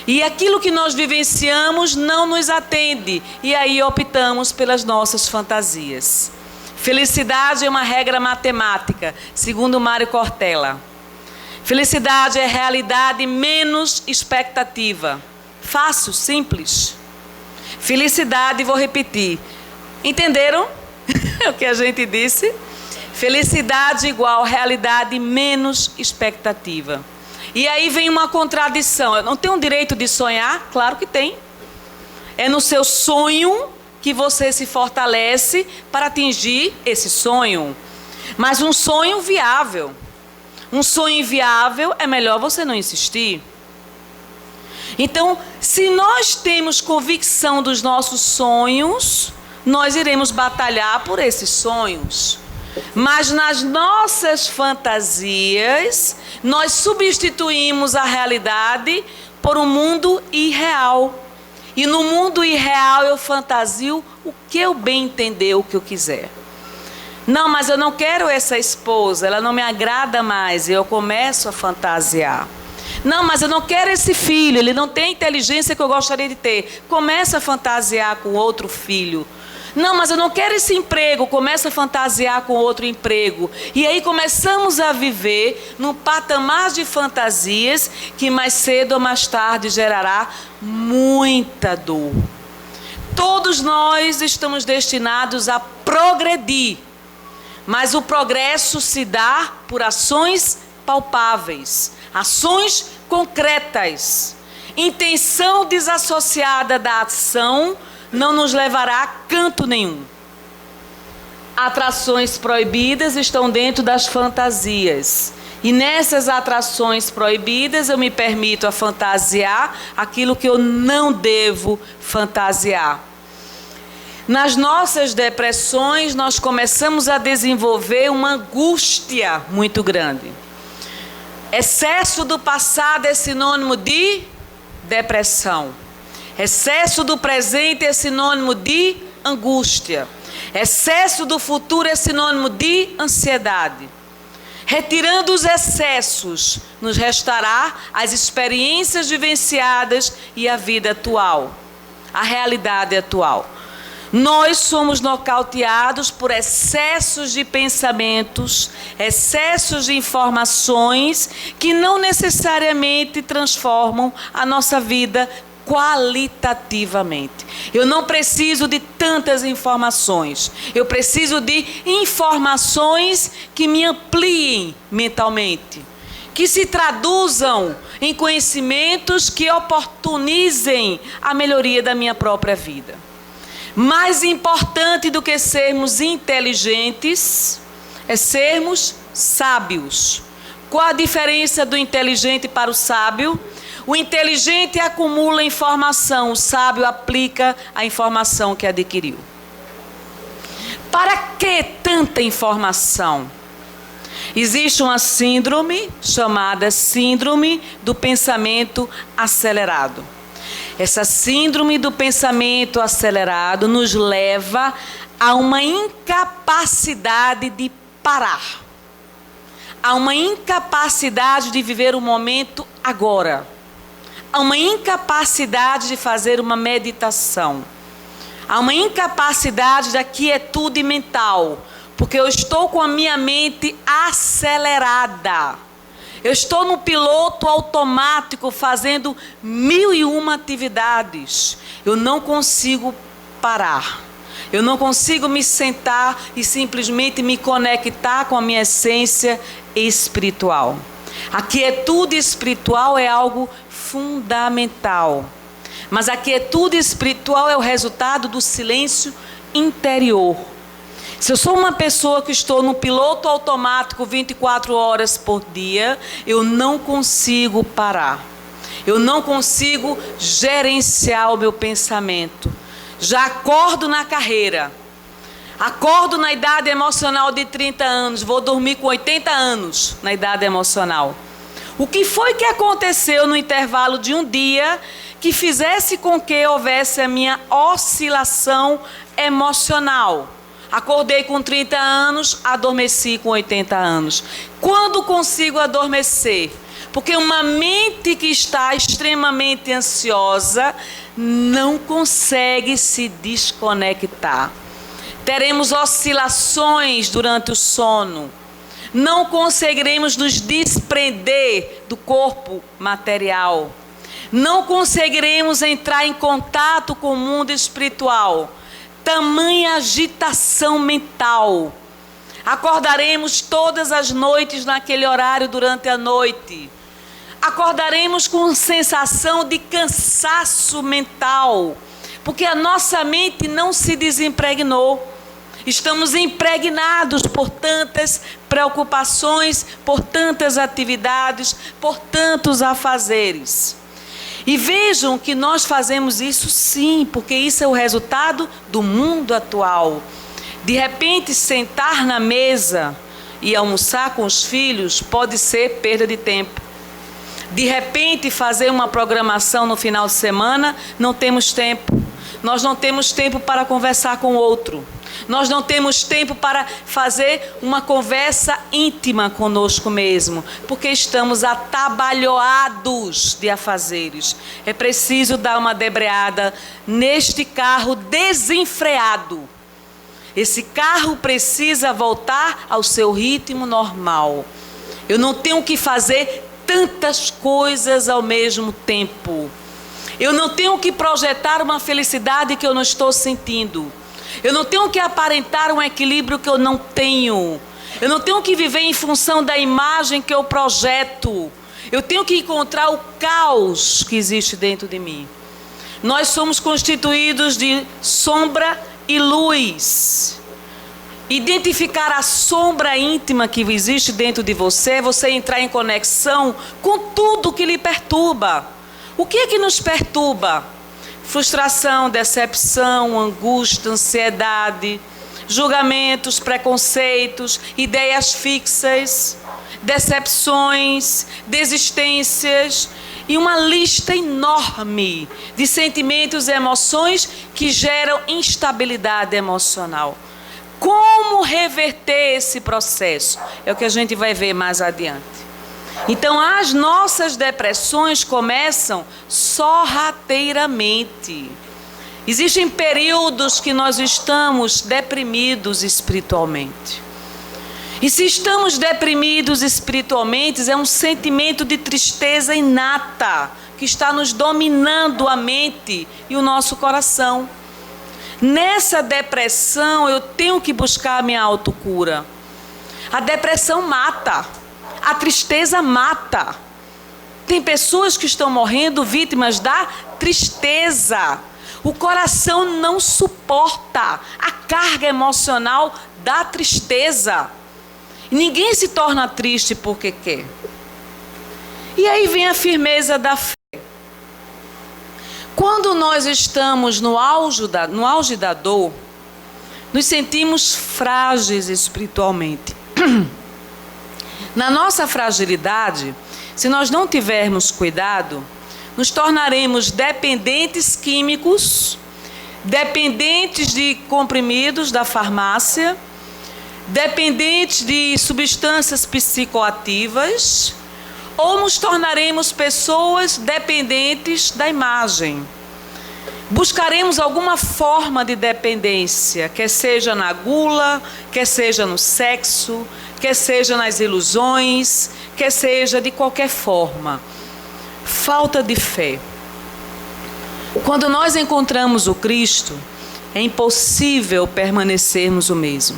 E aquilo que nós vivenciamos não nos atende. E aí optamos pelas nossas fantasias. Felicidade é uma regra matemática, segundo Mário Cortella. Felicidade é realidade menos expectativa. Fácil, simples. Felicidade, vou repetir. Entenderam o que a gente disse? Felicidade igual realidade menos expectativa. E aí vem uma contradição. Eu não tenho o direito de sonhar? Claro que tem. É no seu sonho que você se fortalece para atingir esse sonho. Mas um sonho viável. Um sonho inviável é melhor você não insistir. Então, se nós temos convicção dos nossos sonhos, nós iremos batalhar por esses sonhos. Mas nas nossas fantasias, nós substituímos a realidade por um mundo irreal. E no mundo irreal eu fantasio o que eu bem entender, o que eu quiser. Não, mas eu não quero essa esposa, ela não me agrada mais, e eu começo a fantasiar. Não, mas eu não quero esse filho, ele não tem a inteligência que eu gostaria de ter. Começa a fantasiar com outro filho. Não, mas eu não quero esse emprego, começa a fantasiar com outro emprego. E aí começamos a viver num patamar de fantasias que mais cedo ou mais tarde gerará muita dor. Todos nós estamos destinados a progredir, mas o progresso se dá por ações palpáveis, ações concretas. Intenção desassociada da ação não nos levará a canto nenhum. Atrações proibidas estão dentro das fantasias. E nessas atrações proibidas eu me permito a fantasiar aquilo que eu não devo fantasiar. Nas nossas depressões nós começamos a desenvolver uma angústia muito grande. Excesso do passado é sinônimo de depressão. Excesso do presente é sinônimo de angústia. Excesso do futuro é sinônimo de ansiedade. Retirando os excessos, nos restará as experiências vivenciadas e a vida atual, a realidade atual. Nós somos nocauteados por excessos de pensamentos, excessos de informações que não necessariamente transformam a nossa vida qualitativamente. Eu não preciso de tantas informações. Eu preciso de informações que me ampliem mentalmente, que se traduzam em conhecimentos que oportunizem a melhoria da minha própria vida. Mais importante do que sermos inteligentes é sermos sábios. Qual a diferença do inteligente para o sábio? O inteligente acumula informação, o sábio aplica a informação que adquiriu. Para que tanta informação? Existe uma síndrome chamada síndrome do pensamento acelerado. Essa síndrome do pensamento acelerado nos leva a uma incapacidade de parar. Há uma incapacidade de viver o momento agora. Há uma incapacidade de fazer uma meditação. Há uma incapacidade da quietude mental, porque eu estou com a minha mente acelerada. Eu estou no piloto automático fazendo 1001 atividades. Eu não consigo parar. Eu não consigo me sentar e simplesmente me conectar com a minha essência espiritual. A quietude espiritual é algo fundamental. Mas a quietude espiritual é o resultado do silêncio interior. Se eu sou uma pessoa que estou no piloto automático 24 horas por dia, eu não consigo parar. Eu não consigo gerenciar o meu pensamento. Já acordo na carreira. Acordo na idade emocional de 30 anos, vou dormir com 80 anos na idade emocional. O que foi que aconteceu no intervalo de um dia que fizesse com que houvesse a minha oscilação emocional? Acordei com 30 anos, adormeci com 80 anos. Quando consigo adormecer? Porque uma mente que está extremamente ansiosa não consegue se desconectar. Teremos oscilações durante o sono. Não conseguiremos nos desprender do corpo material. Não conseguiremos entrar em contato com o mundo espiritual. Tamanha agitação mental. Acordaremos todas as noites naquele horário durante a noite. Acordaremos com sensação de cansaço mental, porque a nossa mente não se desimpregnou. Estamos impregnados por tantas preocupações, por tantas atividades, por tantos afazeres. E vejam que nós fazemos isso sim, porque isso é o resultado do mundo atual. De repente, sentar na mesa e almoçar com os filhos pode ser perda de tempo. De repente, fazer uma programação no final de semana, não temos tempo. Nós não temos tempo para conversar com o outro. Nós não temos tempo para fazer uma conversa íntima conosco mesmo, porque estamos atabalhoados de afazeres. É preciso dar uma debreada neste carro desenfreado. Esse carro precisa voltar ao seu ritmo normal. Eu não tenho que fazer tantas coisas ao mesmo tempo. Eu não tenho que projetar uma felicidade que eu não estou sentindo. Eu não tenho que aparentar um equilíbrio que eu não tenho. Eu não tenho que viver em função da imagem que eu projeto. Eu tenho que encontrar o caos que existe dentro de mim. Nós somos constituídos de sombra e luz. Identificar a sombra íntima que existe dentro de você, você entrar em conexão com tudo que lhe perturba. O que é que nos perturba? Frustração, decepção, angústia, ansiedade, julgamentos, preconceitos, ideias fixas, decepções, desistências e uma lista enorme de sentimentos e emoções que geram instabilidade emocional. Como reverter esse processo? É o que a gente vai ver mais adiante. Então, as nossas depressões começam sorrateiramente. Existem períodos que nós estamos deprimidos espiritualmente. E se estamos deprimidos espiritualmente, é um sentimento de tristeza inata que que está nos dominando a mente e o nosso coração. Nessa depressão, eu tenho que buscar a minha autocura. A depressão mata, a tristeza mata. Tem pessoas que estão morrendo vítimas da tristeza. O coração não suporta a carga emocional da tristeza. Ninguém se torna triste porque quer. E aí vem a firmeza da fé. Quando nós estamos no auge da dor, nos sentimos frágeis espiritualmente. Na nossa fragilidade, se nós não tivermos cuidado, nos tornaremos dependentes químicos, dependentes de comprimidos da farmácia, dependentes de substâncias psicoativas, ou nos tornaremos pessoas dependentes da imagem. Buscaremos alguma forma de dependência, quer seja na gula, quer seja no sexo, quer seja nas ilusões, quer seja de qualquer forma. Falta de fé. Quando nós encontramos o Cristo, é impossível permanecermos o mesmo.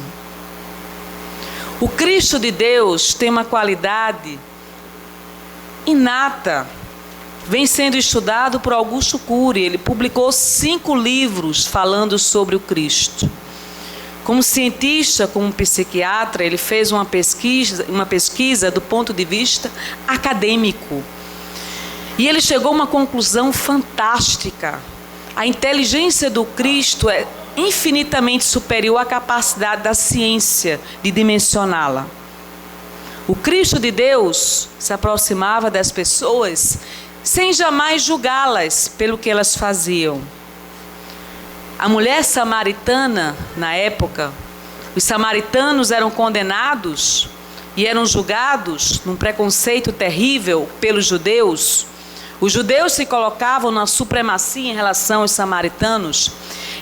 O Cristo de Deus tem uma qualidade inata. Vem sendo estudado por Augusto Cury. Ele publicou 5 livros falando sobre o Cristo. Como cientista, como psiquiatra, ele fez uma pesquisa do ponto de vista acadêmico. E ele chegou a uma conclusão fantástica. A inteligência do Cristo é infinitamente superior à capacidade da ciência de dimensioná-la. O Cristo de Deus se aproximava das pessoas sem jamais julgá-las pelo que elas faziam. A mulher samaritana, na época, os samaritanos eram condenados e eram julgados num preconceito terrível pelos judeus. Os judeus se colocavam na supremacia em relação aos samaritanos,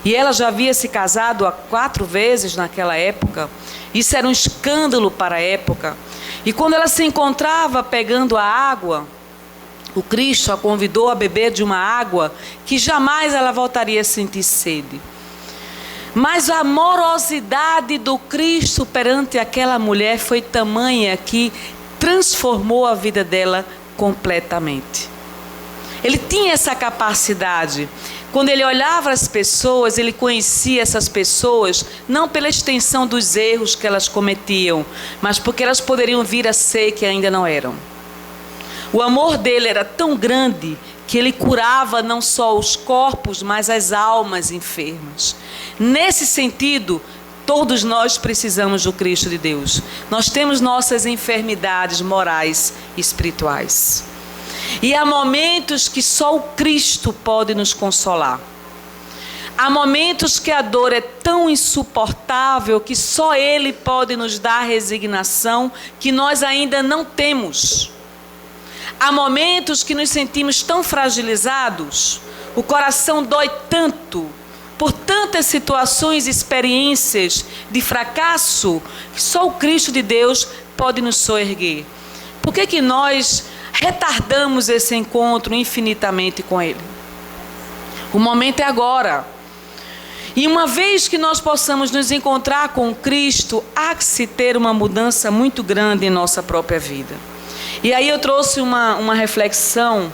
e ela já havia se casado 4 vezes naquela época. Isso era um escândalo para a época. E quando ela se encontrava pegando a água, o Cristo a convidou a beber de uma água que jamais ela voltaria a sentir sede. Mas a amorosidade do Cristo perante aquela mulher foi tamanha que transformou a vida dela completamente. Ele tinha essa capacidade. Quando ele olhava as pessoas, ele conhecia essas pessoas não pela extensão dos erros que elas cometiam, mas porque elas poderiam vir a ser que ainda não eram. O amor dele era tão grande que ele curava não só os corpos, mas as almas enfermas. Nesse sentido, todos nós precisamos do Cristo de Deus. Nós temos nossas enfermidades morais e espirituais. E há momentos que só o Cristo pode nos consolar. Há momentos que a dor é tão insuportável que só Ele pode nos dar a resignação que nós ainda não temos. Há momentos que nos sentimos tão fragilizados, o coração dói tanto, por tantas situações e experiências de fracasso, que só o Cristo de Deus pode nos soerguer. Por que nós retardamos esse encontro infinitamente com Ele? O momento é agora. E uma vez que nós possamos nos encontrar com Cristo, há que se ter uma mudança muito grande em nossa própria vida. E aí eu trouxe uma reflexão.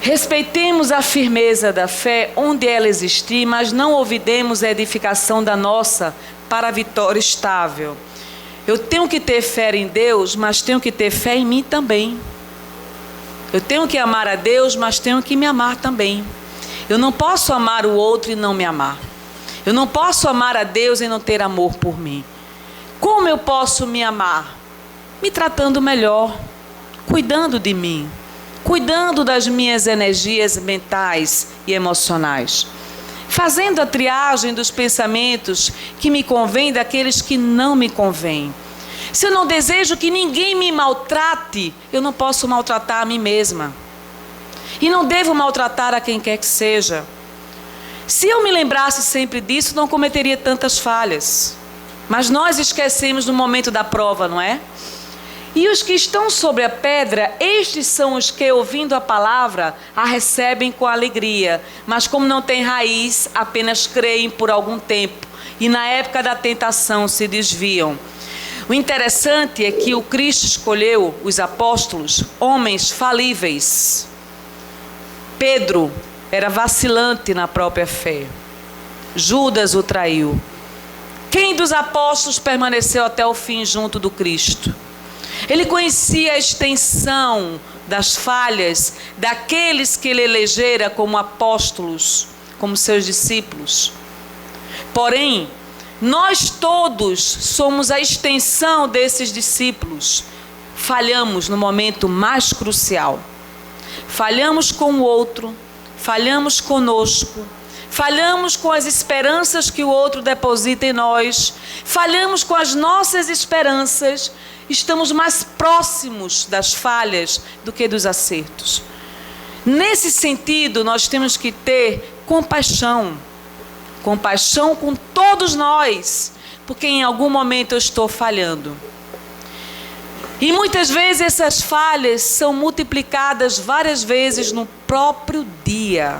Respeitemos a firmeza da fé onde ela existir, mas não olvidemos a edificação da nossa para a vitória estável. Eu tenho que ter fé em Deus, mas tenho que ter fé em mim também. Eu tenho que amar a Deus, mas tenho que me amar também. Eu não posso amar o outro e não me amar. Eu não posso amar a Deus e não ter amor por mim. Como eu posso me amar? Me tratando melhor, cuidando de mim, cuidando das minhas energias mentais e emocionais, fazendo a triagem dos pensamentos que me convêm daqueles que não me convêm. Se eu não desejo que ninguém me maltrate, eu não posso maltratar a mim mesma. E não devo maltratar a quem quer que seja. Se eu me lembrasse sempre disso, não cometeria tantas falhas. Mas nós esquecemos no momento da prova, não é? E os que estão sobre a pedra, estes são os que, ouvindo a palavra, a recebem com alegria. Mas como não têm raiz, apenas creem por algum tempo. E na época da tentação se desviam. O interessante é que o Cristo escolheu os apóstolos, homens falíveis. Pedro era vacilante na própria fé. Judas o traiu. Quem dos apóstolos permaneceu até o fim junto do Cristo? Ele conhecia a extensão das falhas daqueles que ele elegera como apóstolos, como seus discípulos. Porém, nós todos somos a extensão desses discípulos. Falhamos no momento mais crucial. Falhamos com o outro, falhamos conosco, falhamos com as esperanças que o outro deposita em nós, falhamos com as nossas esperanças. Estamos mais próximos das falhas do que dos acertos. Nesse sentido, nós temos que ter compaixão. Compaixão com todos nós, porque em algum momento eu estou falhando. E muitas vezes essas falhas são multiplicadas várias vezes no próprio dia.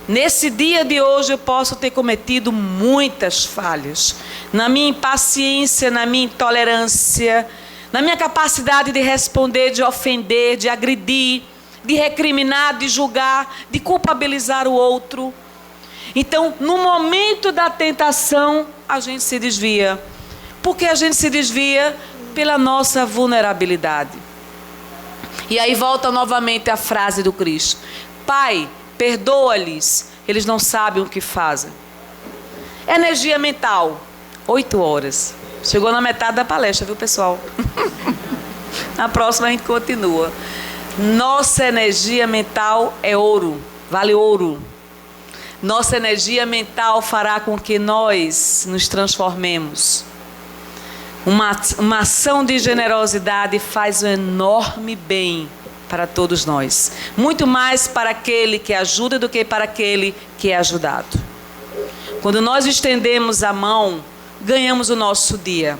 Nesse dia de hoje eu posso ter cometido muitas falhas. Na minha impaciência, na minha intolerância, na minha capacidade de responder, de ofender, de agredir, de recriminar, de julgar, de culpabilizar o outro. Então, no momento da tentação, a gente se desvia. Por que a gente se desvia? Pela nossa vulnerabilidade. E aí volta novamente a frase do Cristo: Pai, perdoa-lhes, eles não sabem o que fazem. Energia mental, 8 horas. Chegou na metade da palestra, viu, pessoal? Na próxima a gente continua. Nossa energia mental é ouro, vale ouro. Nossa energia mental fará com que nós nos transformemos. Uma ação de generosidade faz um enorme bem para todos nós. Muito mais para aquele que ajuda do que para aquele que é ajudado. Quando nós estendemos a mão, ganhamos o nosso dia.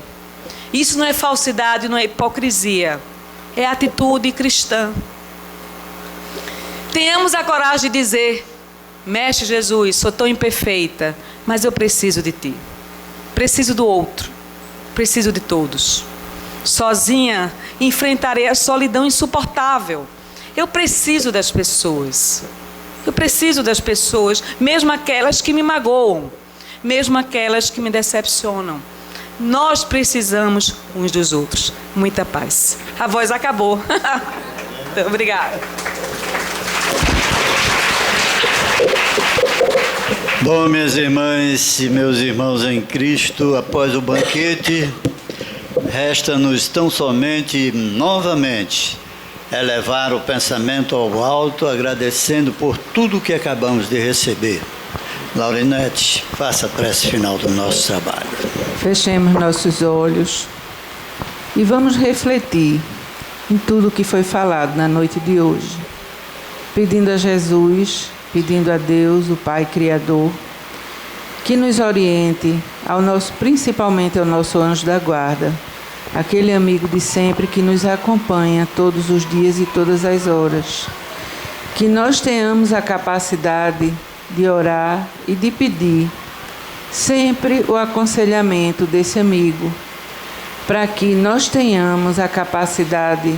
Isso não é falsidade, não é hipocrisia. É atitude cristã. Tenhamos a coragem de dizer: Mestre Jesus, sou tão imperfeita, mas eu preciso de Ti. Preciso do outro. Preciso de todos. Sozinha enfrentarei a solidão insuportável. Eu preciso das pessoas. Eu preciso das pessoas, mesmo aquelas que me magoam, mesmo aquelas que me decepcionam. Nós precisamos uns dos outros. Muita paz. A voz acabou. Obrigada. Bom, minhas irmãs e meus irmãos em Cristo, após o banquete, resta-nos tão somente, novamente, elevar o pensamento ao alto, agradecendo por tudo que acabamos de receber. Laurinete, faça a prece final do nosso trabalho. Fechemos nossos olhos e vamos refletir em tudo que foi falado na noite de hoje, pedindo a Jesus, pedindo a Deus, o Pai Criador, que nos oriente, principalmente ao nosso anjo da guarda, aquele amigo de sempre que nos acompanha todos os dias e todas as horas. Que nós tenhamos a capacidade de orar e de pedir sempre o aconselhamento desse amigo, para que nós tenhamos a capacidade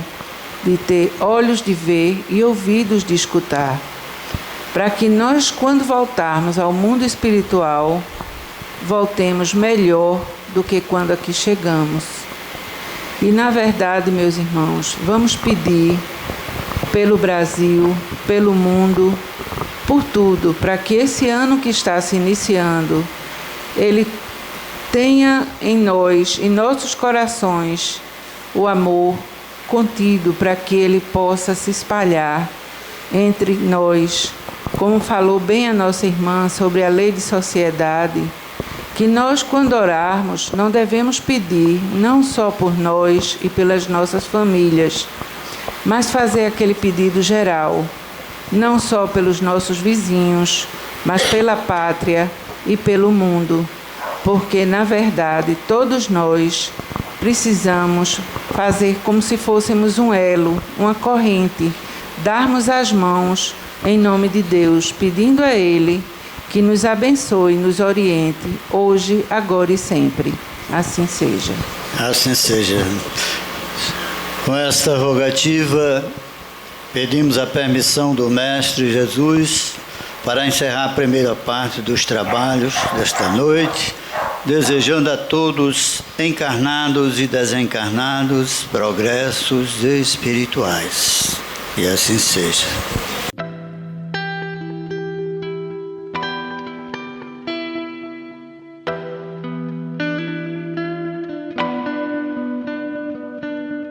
de ter olhos de ver e ouvidos de escutar, para que nós, quando voltarmos ao mundo espiritual, voltemos melhor do que quando aqui chegamos. E, na verdade, meus irmãos, vamos pedir pelo Brasil, pelo mundo, por tudo, para que esse ano que está se iniciando, ele tenha em nós, em nossos corações, o amor contido, para que ele possa se espalhar entre nós. Como falou bem a nossa irmã sobre a lei de sociedade, que nós, quando orarmos, não devemos pedir não só por nós e pelas nossas famílias, mas fazer aquele pedido geral, não só pelos nossos vizinhos, mas pela pátria e pelo mundo, porque, na verdade, todos nós precisamos fazer como se fôssemos um elo, uma corrente, darmos as mãos em nome de Deus, pedindo a Ele que nos abençoe, nos oriente, hoje, agora e sempre. Assim seja. Assim seja. Com esta rogativa, pedimos a permissão do Mestre Jesus para encerrar a primeira parte dos trabalhos desta noite, desejando a todos, encarnados e desencarnados, progressos espirituais. E assim seja.